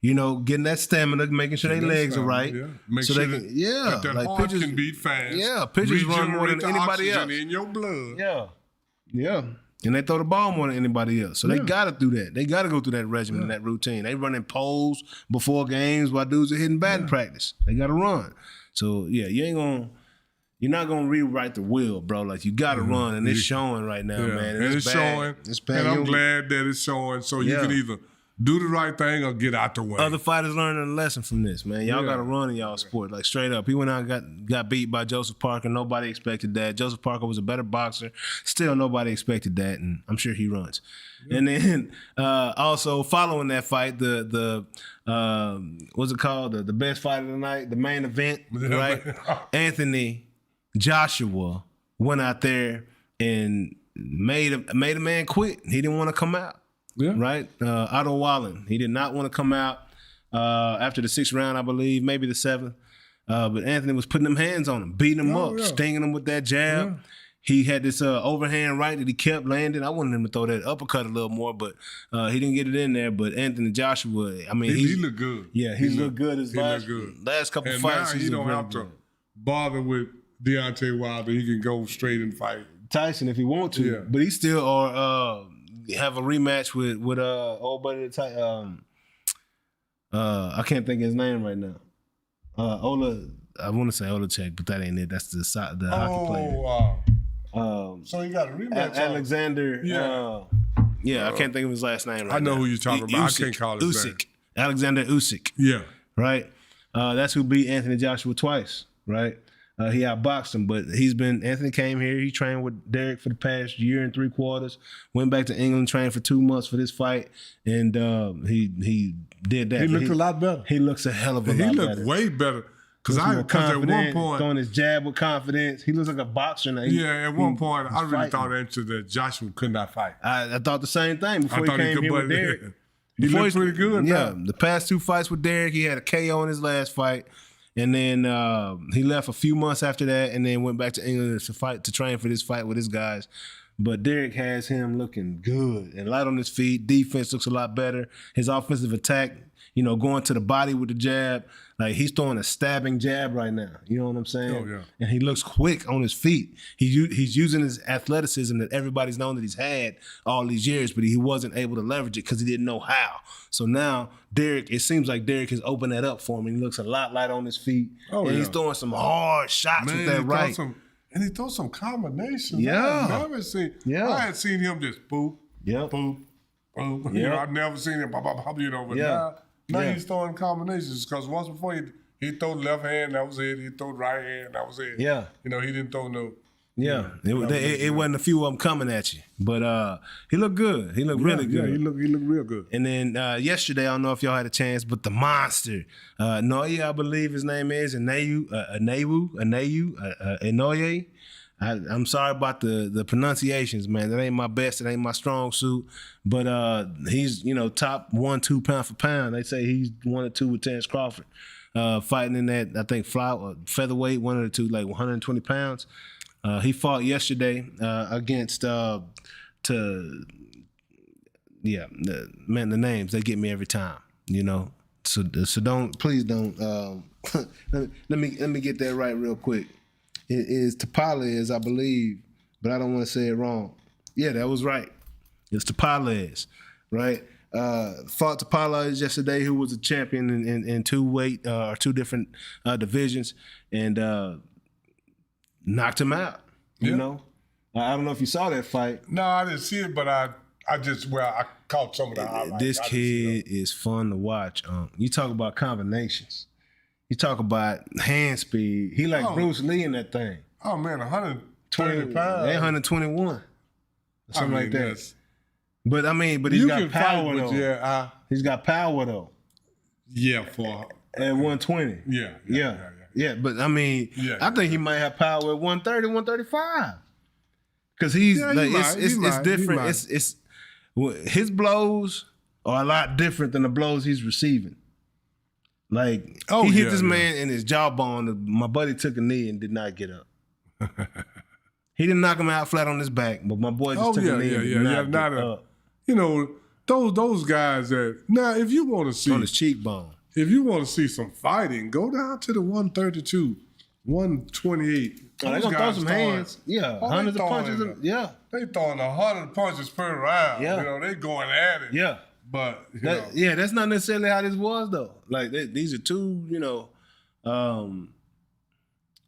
getting that stamina, making sure their legs are right. Yeah. Make so sure they can, that like heart pitchers can beat fast. Yeah, pitchers run more than anybody else. in your blood. Yeah. And they throw the ball more than anybody else. So they got to do that. They got to go through that regimen and that routine. They running poles before games while dudes are hitting batting practice. They got to run. So, you're not going to rewrite the wheel, bro. Like, you got to run, and it's showing right now, man. And it's showing. It's bad. And I'm glad that it's showing so you can either do the right thing or get out the way. Other fighters learning a lesson from this, man. Y'all got to run in y'all sport, like straight up. He went out and got beat by Joseph Parker. Nobody expected that. Joseph Parker was a better boxer. Still, nobody expected that, and I'm sure he runs. Yeah. And then also following that fight, the what's it called? The best fight of the night, the main event, right? Anthony Joshua went out there and made a man quit. He didn't want to come out. Yeah. Right? Otto Wallen. He did not want to come out after the 6th round, I believe, maybe the 7th. But Anthony was putting them hands on him, beating him up, stinging him with that jab. Yeah. He had this overhand right that he kept landing. I wanted him to throw that uppercut a little more, but he didn't get it in there. But Anthony Joshua, I mean, he looked good. Yeah, he looked good. His last couple and fights. Now he don't have to bother with Deontay Wilder. He can go straight and fight Tyson if he want to. Yeah. But he still have a rematch with old buddy I can't think of his name right now. I want to say Olacek, but that ain't it. That's the hockey player. So he got a rematch. Alexander. I can't think of his last name right now. I know who you're talking about. I can't call his name. Alexander Usyk. Yeah. Right? That's who beat Anthony Joshua twice, right? He outboxed him, but Anthony came here. He trained with Derek for the past year and 3/4. Went back to England, trained for 2 months for this fight, and he did that. He looked a lot better. He looks a hell of a lot better. He looked way better. Because at one point, throwing his jab with confidence, he looks like a boxer now. At one point, I really thought that Joshua could not fight. I thought the same thing before he came here with Derek. He looked pretty good. Yeah, the past 2 fights with Derek, he had a KO in his last fight. And then he left a few months after that and then went back to England to train for this fight with his guys. But Derek has him looking good and light on his feet. Defense looks a lot better. His offensive attack, going to the body with the jab. Like, he's throwing a stabbing jab right now. You know what I'm saying? Oh, yeah. And he looks quick on his feet. He's using his athleticism that everybody's known that he's had all these years, but he wasn't able to leverage it because he didn't know how. So now, it seems like Derek has opened that up for him. He looks a lot light on his feet. Oh, and he's throwing some hard shots with that right. And he throws some combinations. Yeah. I had seen him just boop, boop, boop. Yeah. I've never seen him pop, but now he's throwing combinations because once before he threw left hand, that was it. He threw right hand, that was it. Yeah. He didn't throw no. Yeah. It wasn't a few of them coming at you. But he looked good. He looked really good. Yeah, he looked real good. And then yesterday, I don't know if y'all had a chance, but the monster, Noye, I believe his name is, Inoue. I'm sorry about the pronunciations, man. That ain't my best. It ain't my strong suit. But he's, top 1-2 pound for pound. They say he's 1 or 2 with Terrence Crawford. Fighting in that, I think, featherwweight, 1 or 2, like 120 pounds. He fought yesterday against the names, they get me every time, So please don't. Let me get that right real quick. It is Tapales, I believe, but I don't want to say it wrong. Yeah, that was right. It's Tapales, right? Fought Tapales yesterday, who was a champion in 2 different divisions, and knocked him out. I don't know if you saw that fight. No, I didn't see it, but I caught some of the highlights. This kid is fun to watch. You talk about combinations. You talk about hand speed. He like Bruce Lee in that thing. Oh man, 120 pounds. 121. Something like that. But he's got power though. He's got power though. Yeah, at 120. Yeah. But I think he might have power at 130, 135. Because it's different. It's his blows are a lot different than the blows he's receiving. Like, he hit this man in his jawbone. My buddy took a knee and did not get up. He didn't knock him out flat on his back, but my boy just took a knee and did not get up. those guys that now, if you want to see on his cheekbone. If you want to see some fighting, go down to the 132, 128. They're gonna throw some hands. Yeah, hundreds of punches. Yeah, they throwing 100 punches per round. Yeah, you know they going at it. Yeah, but yeah, that's not necessarily how this was though. Like these are two,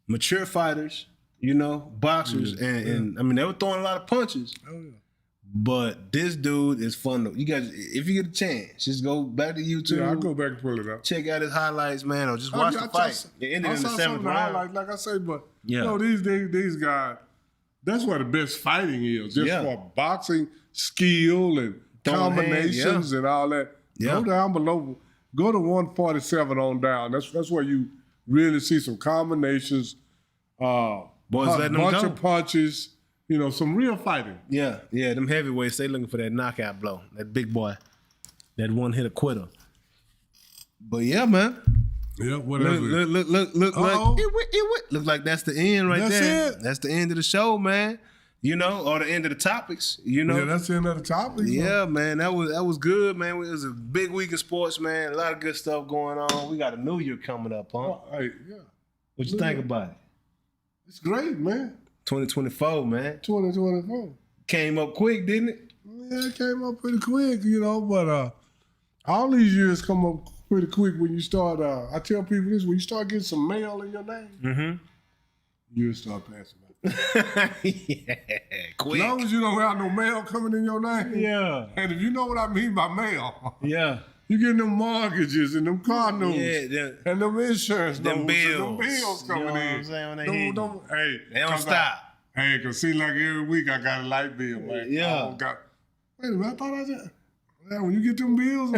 mature fighters. Boxers, and I mean they were throwing a lot of punches. Oh yeah. But this dude is fun. You guys, if you get a chance, just go back to YouTube. Yeah, I'll go back and pull it up. Check out his highlights, man, or just watch the fight. It ended in the 7th round. Like I say, but these guys, that's where the best fighting is. Just for boxing skill and combinations and all that. Yeah. Go down below. Go to 147 on down. That's where you really see some combinations. Boys letting them go. Bunch of punches. Some real fighting. Yeah, them heavyweights, they looking for that knockout blow. That big boy. That one-hitter quitter. But yeah, man. Yeah, whatever. Look like it look like that's the end right there. It. That's the end of the show, man. Or the end of the topics. Yeah, that's the end of the topics. Yeah, man. That was good, man. It was a big week of sports, man. A lot of good stuff going on. We got a new year coming up, huh? Hey, yeah. What you think about it? It's great, man. 2024, man. 2024. Came up quick, didn't it? Yeah, it came up pretty quick, but all these years come up pretty quick when you start, I tell people this, when you start getting some mail in your name, you'll start passing by. Yeah, quick. As long as you don't have no mail coming in your name. Yeah. And if you know what I mean by mail. Yeah. You getting them mortgages and them car notes and them insurance them notes bills. and them bills coming in. What I'm saying? They don't stop. Hey, cause see, like every week I got a light bill, man. Yeah. Wait a minute, I thought I did. Yeah, when you get them bills,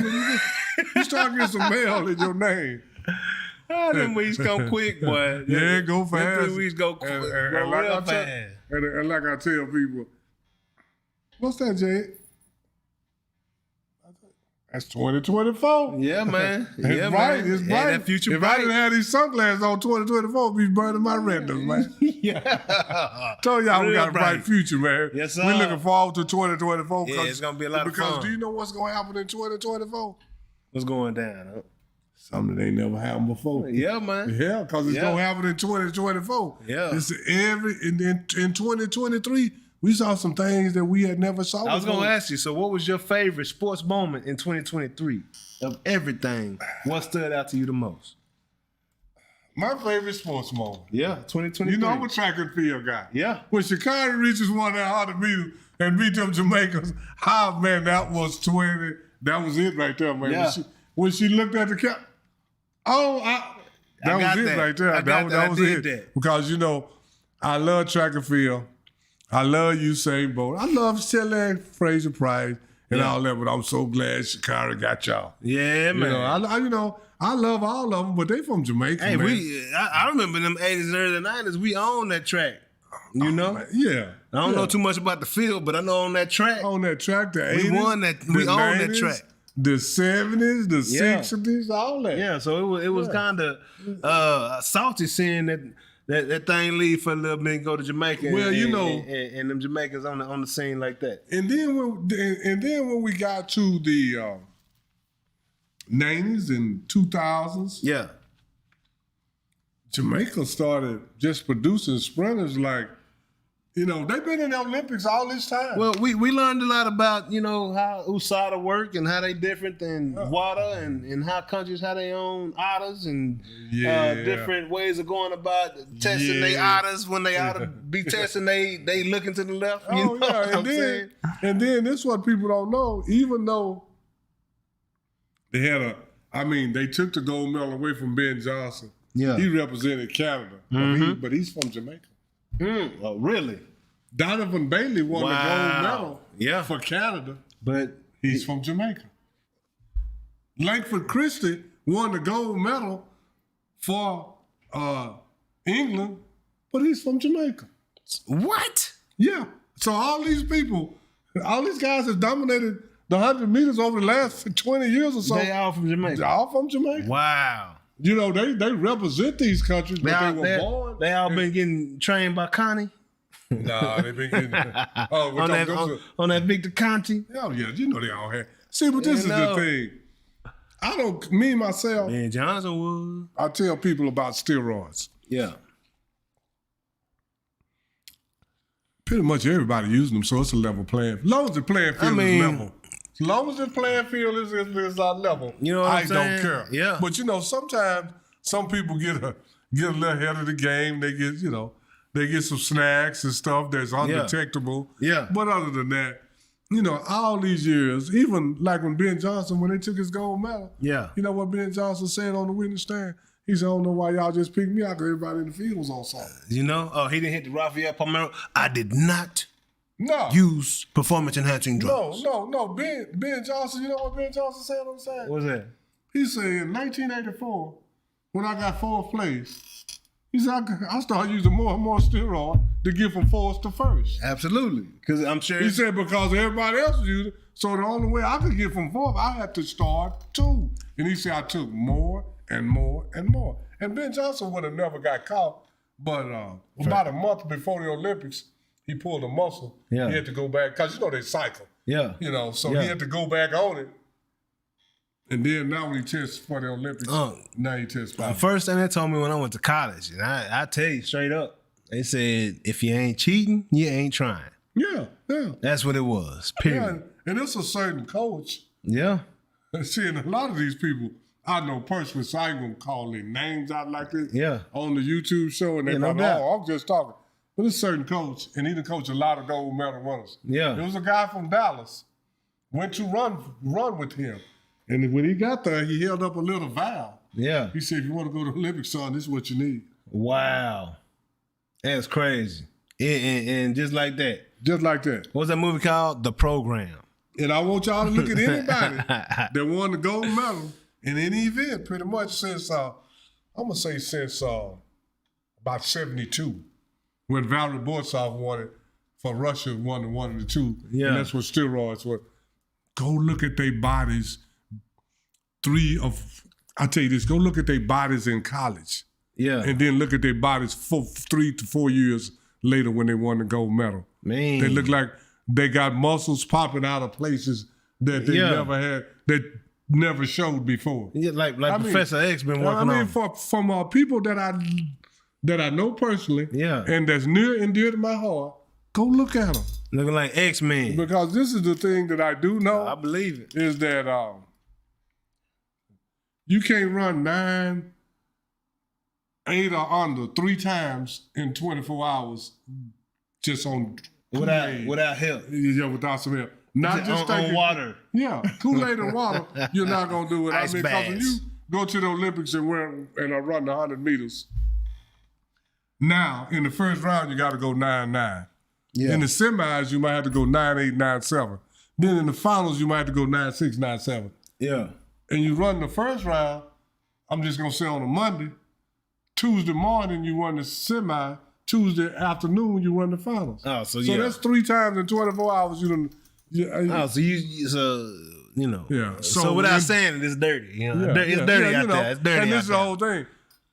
you start getting some mail in your name. Them weeks go quick, boy. Yeah, go fast. 3 weeks go quick. And like fast. And like I tell people, what's that, Jay? That's 2024. Yeah, man. It's bright. Man. It's bright. That future if bright. I didn't have these sunglasses on 2024, I'd be burning my retinas, man. Yeah. Told y'all Real we got a bright future, man. Yes, sir. We're looking forward to 2024. Yeah, it's going to be a lot of fun. Because do you know what's going to happen in 2024? What's going down, huh? Something that ain't never happened before. Yeah, man. Yeah, because it's going to happen in 2024. Yeah. It's in 2023, we saw some things that we had never saw before. I was going to ask you, so what was your favorite sports moment in 2023? Of everything, what stood out to you the most? My favorite sports moment. Yeah, 2023. You know, I'm a track and field guy. Yeah. When Sha'Carri Richards won that 100 meters and beat them Jamaicans, man, that was 20. That was it right there, man. Yeah. When she looked at the cap, that was it right there. That was it. Because, I love track and field. I love Usain Bolt. I love Shelley Fraser Price and all that, but I'm so glad Sha'Carri got y'all. Yeah, man. I love all of them, but they from Jamaica, hey, man. I remember them 80s and early 90s. We owned that track, Man. Yeah. I don't know too much about the field, but I know on that track. On that track, the 80s. We won that. We owned that track. The 70s, the 60s, all that. Yeah, so it was kind of salty seeing that thing leave for a little bit and go to Jamaica. Well, and them Jamaicans on the scene like that. And then when we got to the 90s and 2000s, yeah, Jamaica started just producing sprinters like, they've been in the Olympics all this time. Well, we learned a lot about, how USADA work and how they different than WADA and how countries have their own otters and different ways of going about testing their otters when they ought to be testing, they looking to the left. And then this is what people don't know, even though they had they took the gold medal away from Ben Johnson. Yeah. He represented Canada, but he's from Jamaica. Oh, really? Donovan Bailey won the gold medal for Canada, but he's from Jamaica. Langford Christie won the gold medal for England, but he's from Jamaica. What? Yeah. So all these guys have dominated the 100 meters over the last 20 years or so. They all from Jamaica. They're all from Jamaica. Wow. They represent these countries, but they were born. They all been getting trained by Connie. Nah, they been getting on that Victor Conti. Hell yeah, they all had. See, but this is the thing. I don't, me myself. Ben Johnson was. I tell people about steroids. Yeah. Pretty much everybody using them, so it's a level playing. As long as the playing field is level. As long as the playing field is level, you know what I'm saying? Don't care. Yeah. But sometimes some people get a little ahead of the game. They get, they get some snacks and stuff that's undetectable. Yeah. But other than that, all these years, even like when Ben Johnson, when they took his gold medal, yeah. You know what Ben Johnson said on the witness stand? He said, I don't know why y'all just picked me out because everybody in the field was on something. Oh, he didn't hit the Rafael Palmeiro. I did not No. use performance-enhancing drugs. No. Ben Johnson, you know what Ben Johnson said on the side? What's that? He said in 1984, when I got fourth place, he said I started using more and more steroid to get from fourth to first. Absolutely. Because I'm sure. He said because everybody else was using it, so the only way I could get from fourth, I had to start two. And he said I took more and more and more. And Ben Johnson would have never got caught, but about a month before the Olympics, he pulled a muscle. Yeah. He had to go back, because they cycle. Yeah. So he had to go back on it. And then now when he tests for the Olympics, now he tests positive. The first thing they told me when I went to college, and I tell you straight up, they said, if you ain't cheating, you ain't trying. Yeah. That's what it was, period. Yeah, and it's a certain coach. Yeah. See, and a lot of these people, I know personally, so I ain't gonna call their names out like this on the YouTube show, and they probably, I'm just talking. But it's a certain coach, and he done coached a lot of gold medal runners. Yeah. There was a guy from Dallas, went to run with him. And when he got there, he held up a little vow. Yeah. He said, if you want to go to the Olympics, son, this is what you need. Wow. That's crazy. And just like that. Just like that. What's that movie called? The Program. And I want y'all to look at anybody that won the gold medal in any event, pretty much since, I'm going to say since about 72, when Valery Borisov won it for Russia, won the one and the two. Yeah. And that's what steroids were. Go look at their bodies. I tell you this, go look at their bodies in college. Yeah. And then look at their bodies 3 to 4 years later when they won the gold medal. Man. They look like they got muscles popping out of places that they never had, that never showed before. Yeah, like Professor X been working on. From people that I know personally, and that's near and dear to my heart, go look at them. Looking like X-Men. Because this is the thing that I do know. I believe it. Is that you can't run 9, 8 or under 3 times in 24 hours just on without help. Yeah, without some help. Not just on water. Yeah, Kool-Aid and water. You're not gonna do it. Ice because when you go to the Olympics and run the 100 meters, now in the first round you got to go 9-9. Yeah. In the semis you might have to go 9-8, 9-7. Then in the finals you might have to go 9-6, 9-7. Yeah. And you run the first round, I'm just going to say on a Monday, Tuesday morning you run the semi, Tuesday afternoon you run the finals. Oh, so that's 3 times in 24 hours you done. Yeah, Yeah. So without saying it, it's dirty. It's dirty out there. It's dirty. And this is the whole thing.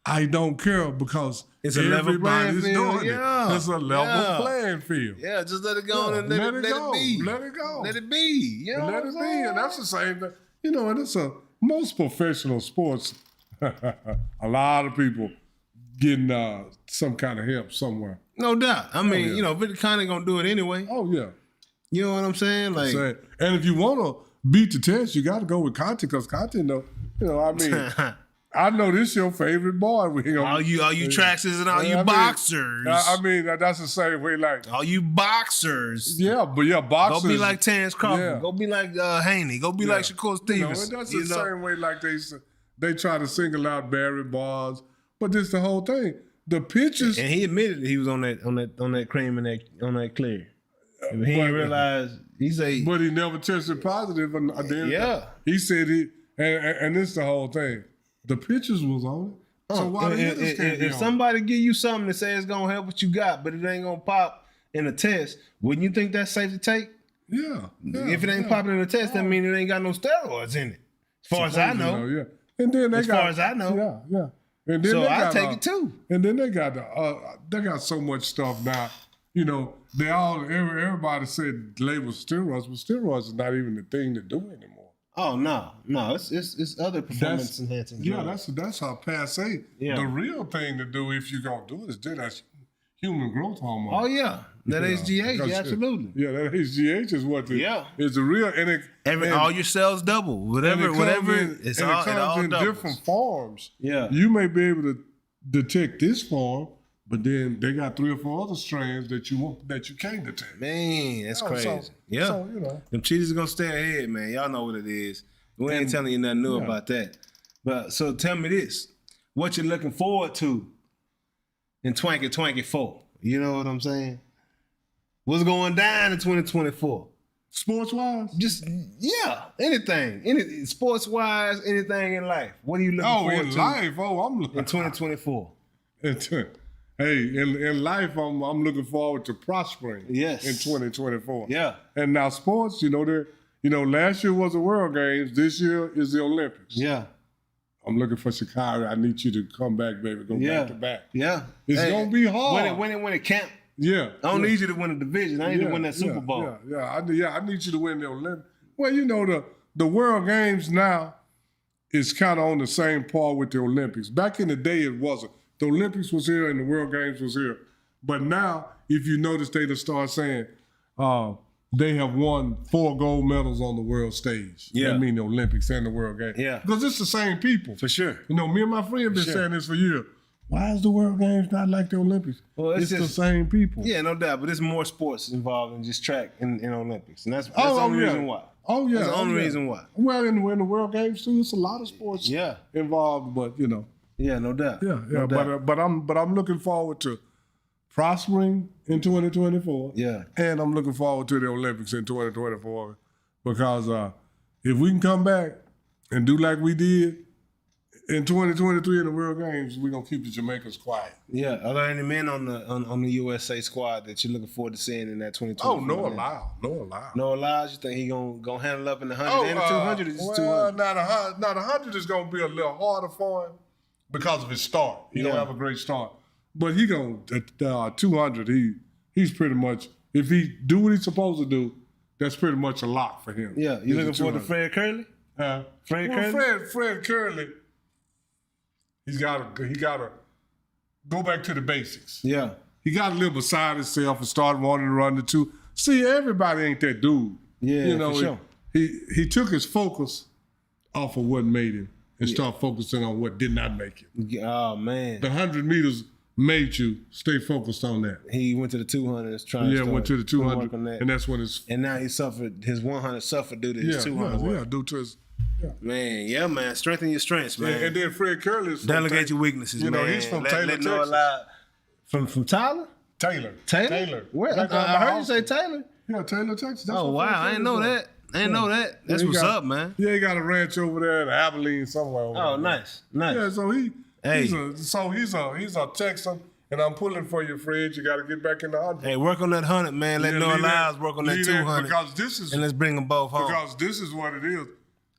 I don't care because it's a level playing field. Doing it. It's a level playing field. Yeah, just let it go and let it be. Let it go. Let it be. Let it be. And that's the same thing. And it's most professional sports, a lot of people getting some kind of help somewhere. No doubt. I mean, Vinny Connie gonna do it anyway. Oh yeah. You know what I'm saying? Like, and if you want to beat the test, you got to go with Conte because Conte, I know this your favorite boy. All you trackers and all you boxers. That's the same way. Like all you boxers. Yeah, but boxers. Go be like Terrence Crawford. Yeah. Go be like Haney. Go be like Shakur Stevens. And that's the same way. Like they try to single out Barry Bonds, but this the whole thing. The pitchers. And he admitted that he was on that cream and on that clear. He didn't realize. But he never tested positive. Yeah. He said it, and this the whole thing. The pitchers was on it. So why the hitters can't be on it? If somebody give you something to say it's gonna help what you got, but it ain't gonna pop in a test, wouldn't you think that's safe to take? Yeah. If it ain't popping in a test, that means it ain't got no steroids in it. As far as I know. Yeah. And then as far as I know. Yeah. And then so I take it too. And then they got so much stuff now. Everybody said label steroids, but steroids is not even the thing to do anymore. Oh no, it's other performance enhancing. Yeah, drugs. that's how passe. Yeah. The real thing to do if you're gonna do it is do that human growth hormone. Oh yeah, that HGH, because, absolutely. Yeah, that HGH is what is the real and all your cells double. Whatever, it comes in different forms. Yeah, you may be able to detect this form, but then they got 3 or 4 other strands that you can't detect. Man, that's crazy. So, them cheaters are gonna stay ahead, man. Y'all know what it is. We ain't telling you nothing new about that. But so tell me this: what you looking forward to in 2024? You know what I'm saying? What's going down in 2024? Sports wise? Just anything, sports wise, anything in life. What are you looking forward to? In life? I'm looking in 2024. In life, I'm looking forward to prospering. Yes. In 2024. Yeah. And now sports, last year was the World Games. This year is the Olympics. Yeah. I'm looking for Chicago. I need you to come back, baby. Go back to back. Yeah. It's gonna be hard. Win it, camp. Yeah. I don't need you to win the division. I need to win that Super Bowl. I need you to win the Olympics. Well, the World Games now is kind of on the same par with the Olympics. Back in the day, it wasn't. The Olympics was here and the World Games was here. But now, if you notice, they just start saying they have won 4 gold medals on the world stage. Yeah. I mean the Olympics and the World Games. Yeah. Because it's the same people. For sure. Me and my friend have been saying this for years. Why is the World Games not like the Olympics? Well, it's the same people. Yeah, no doubt. But there's more sports involved than just track in Olympics. And that's the only reason why. Oh, yeah. That's the only reason why. Well, in the World Games, too, it's a lot of sports involved, but, Yeah, no doubt. Yeah, no doubt. But I'm looking forward to prospering in 2024. Yeah. And I'm looking forward to the Olympics in 2024 because if we can come back and do like we did in 2023 in the World Games, we're gonna keep the Jamaicans quiet. Yeah. Are there any men on the USA squad that you're looking forward to seeing in that 2024? Oh, Noah Lyles. Noah Lyles, you think he gonna handle up in the 100 and the 200? Is 200? Now the 100 is gonna be a little harder for him because of his start. He don't have a great start. But he gonna 200. He's pretty much, if he do what he's supposed to do, that's pretty much a lock for him. Yeah. You looking forward to Fred Curley? Fred Curley. He gotta go back to the basics. Yeah. He gotta live beside himself and start wanting to run the 2. See, everybody ain't that dude. Yeah, for sure. He took his focus off of what made him and start focusing on what did not make him. Oh man. The 100 meters made you stay focused on that. He went to the 200s went to the 200, work on that. and that's when and now his 100 suffered due to his 200 work. Due to his. Yeah. Man. Strengthen your strengths, man. And then Fred Curley is delegate your weaknesses, man. He's from Taylor, Texas. From Tyler? Taylor. Where? I heard you say Taylor. Yeah, Taylor, Texas. That's wow. I didn't know that. That's what's up, man. Yeah, he got a ranch over there in Abilene somewhere. Oh, nice. Yeah, so he's a Texan, and I'm pulling for you, Fred. You got to get back in the 100. Hey, work on that 100, man. Let Noah Lyles work on that 200. Because this is, and let's bring them both home. Because this is what it is.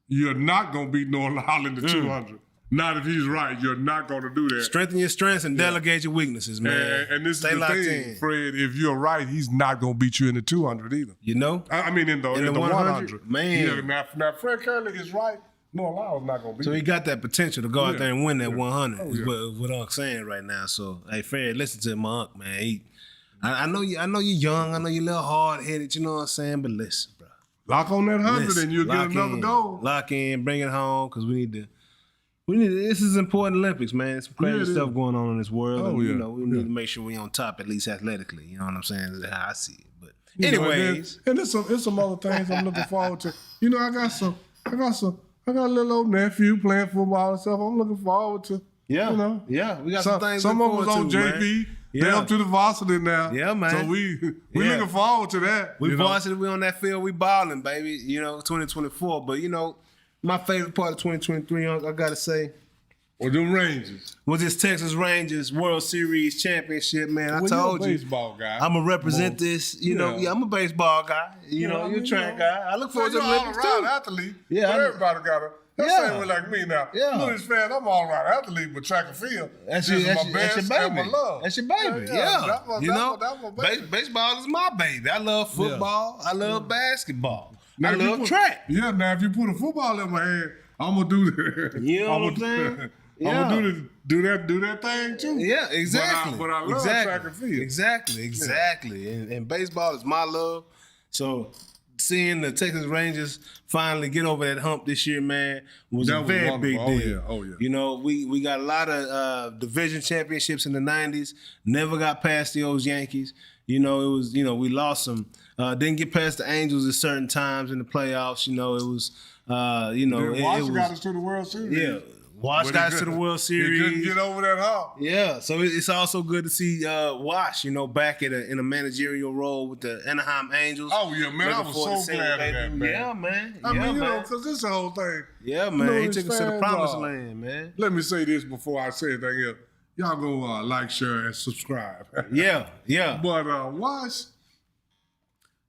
You're not going to beat Noah Lyles in the 200. Not if he's right. You're not going to do that. Strengthen your strengths and delegate your weaknesses, man. And this is the thing, Fred. If you're right, he's not going to beat you in the 200 either. You know? I mean, in the 100. Man. Yeah, now, Fred Curley is right. Noah Lyles not going to beat So he got that potential to go out there and win that 100 is Oh, what Unc's saying right now. So, hey, Fred, listen to my Unc, man. I know you're young. I know you're a little hard-headed, you know what I'm saying? But listen, bro. Lock on that 100 and you'll get another goal. Lock in, bring it home, because we need this is important Olympics, man. There's some crazy stuff going on in this world. Oh, and, we need to make sure we on top, at least athletically. You know what I'm saying? That's how I see it. But anyways. And there's some other things I'm looking forward to. I got a little old nephew playing football and stuff. I'm looking forward to. Yeah. Yeah. We got some things. Some of us on JV. They're up to the varsity now. Yeah, man. So we looking forward to that. We varsity, we on that field, we balling, baby. 2024. But my favorite part of 2023, I gotta say, or them Rangers. Was this Texas Rangers World Series championship, man. I told you. You're a baseball guy. I'm gonna represent this. I'm a baseball guy. You're a track guy. I look forward to the Olympics too. You're all around athlete. Yeah, but everybody got a. That's same way like me now. Yeah. Noonish fan, I'm all around athlete, but track and field. That's your baby. And my love. That's your baby. That's my baby. Baseball is my baby. I love football. I love basketball. Now, I if you love put- track. Yeah, now if you put a football in my hand, I'm gonna do that. You know what I'm saying? I'm gonna do that thing too. Yeah, exactly. But I love track and field. Exactly. And baseball is my love. So seeing the Texas Rangers finally get over that hump this year, man, was a very big deal. Oh yeah. You know, we got a lot of division championships in the 90s. Never got past the old Yankees. You know, it was, we lost some. Didn't get past the Angels at certain times in the playoffs. You know, it was, Washington got us to the World Series. Yeah. Wash got us to the World Series. He couldn't get over that hump. Yeah, so it's also good to see Wash, back in a managerial role with the Anaheim Angels. Oh yeah, man, I was so glad of that, man. Yeah, man. I mean, because this is the whole thing. Yeah, man. He took us to the promised land, man. Let me say this before I say anything else. Y'all go like, share, and subscribe. Yeah. But Wash,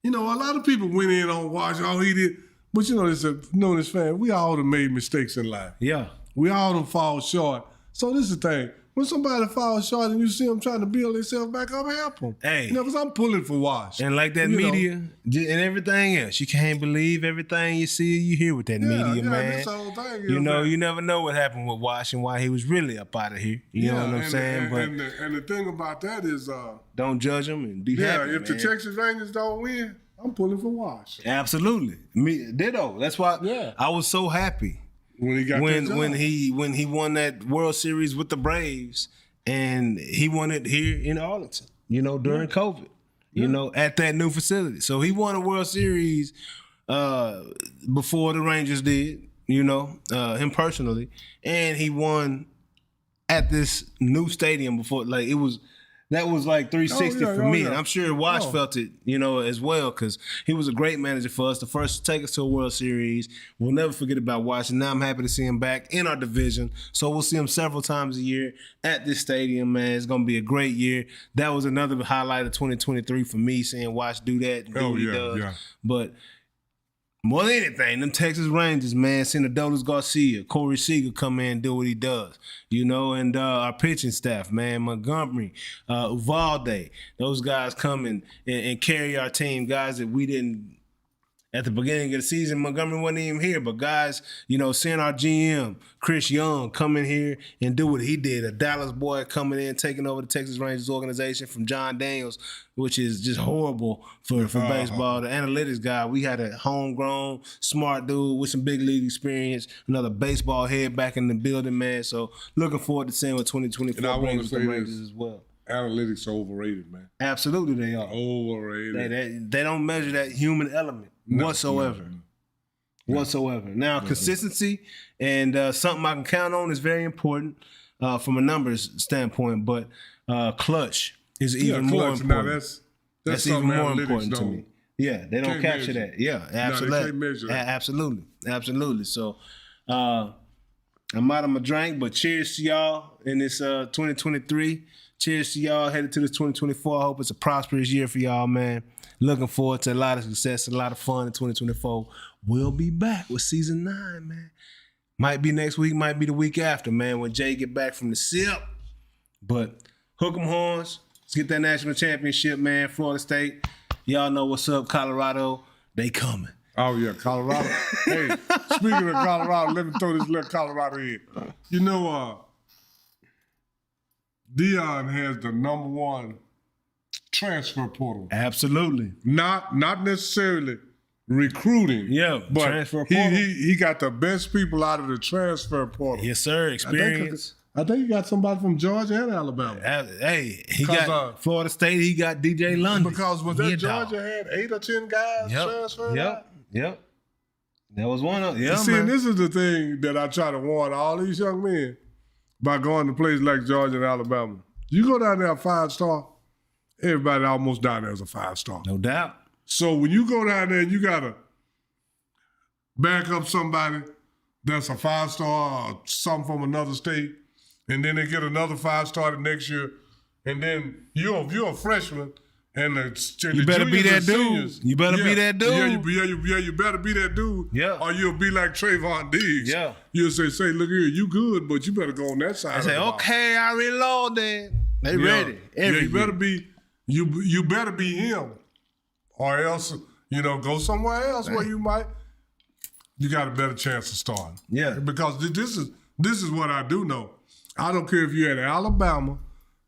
a lot of people went in on Wash. Oh, he did. But this Noonish fan, we all have made mistakes in life. Yeah. We all done fall short. So this is the thing. When somebody falls short and you see them trying to build themselves back up, help them. Hey. Because I'm pulling for Wash. And like that media and everything else, you can't believe everything you see or you hear with that media, man. This whole thing, you never know what happened with Wash and why he was really up out of here. You know what I'm saying? And the thing about that is... don't judge him and be happy, if the Texas Rangers don't win, I'm pulling for Wash. Absolutely. Me, ditto. That's why I was so happy. When he got when he won that World Series with the Braves, and he won it here in Arlington, during COVID, at that new facility. So he won a World Series before the Rangers did, him personally, and he won at this new stadium before. Like that was like 360 for me. And I'm sure Wash felt it, as well, because he was a great manager for us. The first to take us to a World Series. We'll never forget about Wash. And now I'm happy to see him back in our division. So we'll see him several times a year at this stadium, man. It's going to be a great year. That was another highlight of 2023 for me, seeing Wash do that and do what he does. Yeah. But more than anything, them Texas Rangers, man, seeing Adolis Garcia, Corey Seager come in and do what he does, and our pitching staff, man, Montgomery, Uvalde, those guys come and carry our team, guys that we didn't, at the beginning of the season, Montgomery wasn't even here, but guys, seeing our GM, Chris Young, come in here and do what he did, a Dallas boy coming in, taking over the Texas Rangers organization from John Daniels, which is just horrible for baseball. The analytics guy, we had a homegrown, smart dude with some big league experience, another baseball head back in the building, man. So looking forward to seeing what 2024 brings with the Rangers as well. Analytics are overrated, man. Absolutely, they are. Overrated. They don't measure that human element whatsoever. Whatsoever. Now, consistency and something I can count on is very important from a numbers standpoint, but clutch is even more important. Now that's even more important to me. Yeah, they don't capture that. Yeah, absolutely. No, they can't measure that. Absolutely. So I'm out of my drink, but cheers to y'all in this 2023. Cheers to y'all headed to this 2024. I hope it's a prosperous year for y'all, man. Looking forward to a lot of success and a lot of fun in 2024. We'll be back with season 9, man. Might be next week, might be the week after, man, when Jay get back from the SIP. But hook 'em horns. Let's get that national championship, man. Florida State. Y'all know what's up, Colorado. They coming. Oh, yeah, Colorado. Hey, speaking of Colorado, let me throw this little Colorado in. Deion has the number one transfer portal. Absolutely. Not necessarily recruiting. Yeah, but transfer portal. He got the best people out of the transfer portal. Yes, sir. Experience. I think he got somebody from Georgia and Alabama. Hey, he got Florida State. He got DJ London. Because Georgia had 8 or 10 guys transferred out? Yep. That was one of them. Yeah, see, man. This is the thing that I try to warn all these young men by going to places like Georgia and Alabama. You go down there a 5-star, everybody almost down there is a 5-star. No doubt. So when you go down there, you got to back up somebody that's a 5-star or something from another state, and then they get another 5-star the next year, and then you're a freshman, and you better be that dude. You better be that dude. Yeah, you better be that dude. Yeah. Or you'll be like Trayvon Diggs. Yeah. You'll say, look here, you good, but you better go on that side. I say, okay, I reloaded. They ready. You better be him, or else go somewhere else where you got a better chance of starting. Yeah. Because this is what I do know. I don't care if you're at Alabama,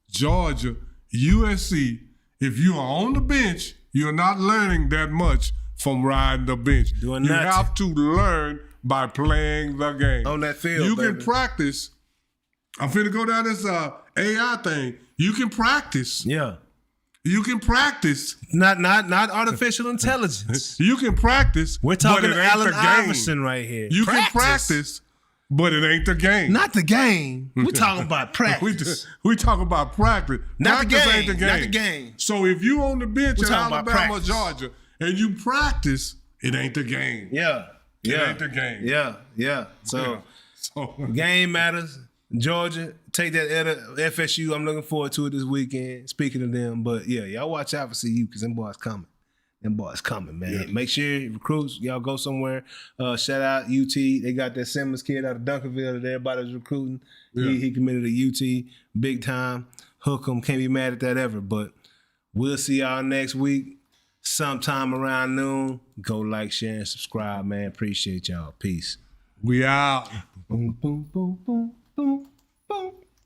Georgia, USC. If you are on the bench, you're not learning that much from riding the bench. You have to learn by playing the game. On that field, you baby. can practice. I'm finna go down this AI thing. You can practice. Yeah. You can practice. Not artificial intelligence. You can practice. We're talking but it ain't Allen the game. Iverson right here. You can practice, but it ain't the game. Not the game. We're talking about practice. we talking about practice. Not practice the game. ain't the game. Not the game. So if you on the bench We're in talking about Alabama or practice. Georgia and you practice, it ain't the game. Yeah. It ain't the game. Yeah. So game matters. Georgia, take that FSU. I'm looking forward to it this weekend. Speaking of them, but yeah, y'all watch out for CU because them boys coming. Them boys coming, man. Yeah. Make sure recruits, y'all go somewhere. Shout out UT. They got that Simmons kid out of Duncanville that everybody's recruiting. Yeah. He committed to UT big time. Hook 'em. Can't be mad at that ever. But we'll see y'all next week. Sometime around noon. Go like, share, and subscribe, man. Appreciate y'all. Peace. We out. Boom, boom, boom, boom, boom.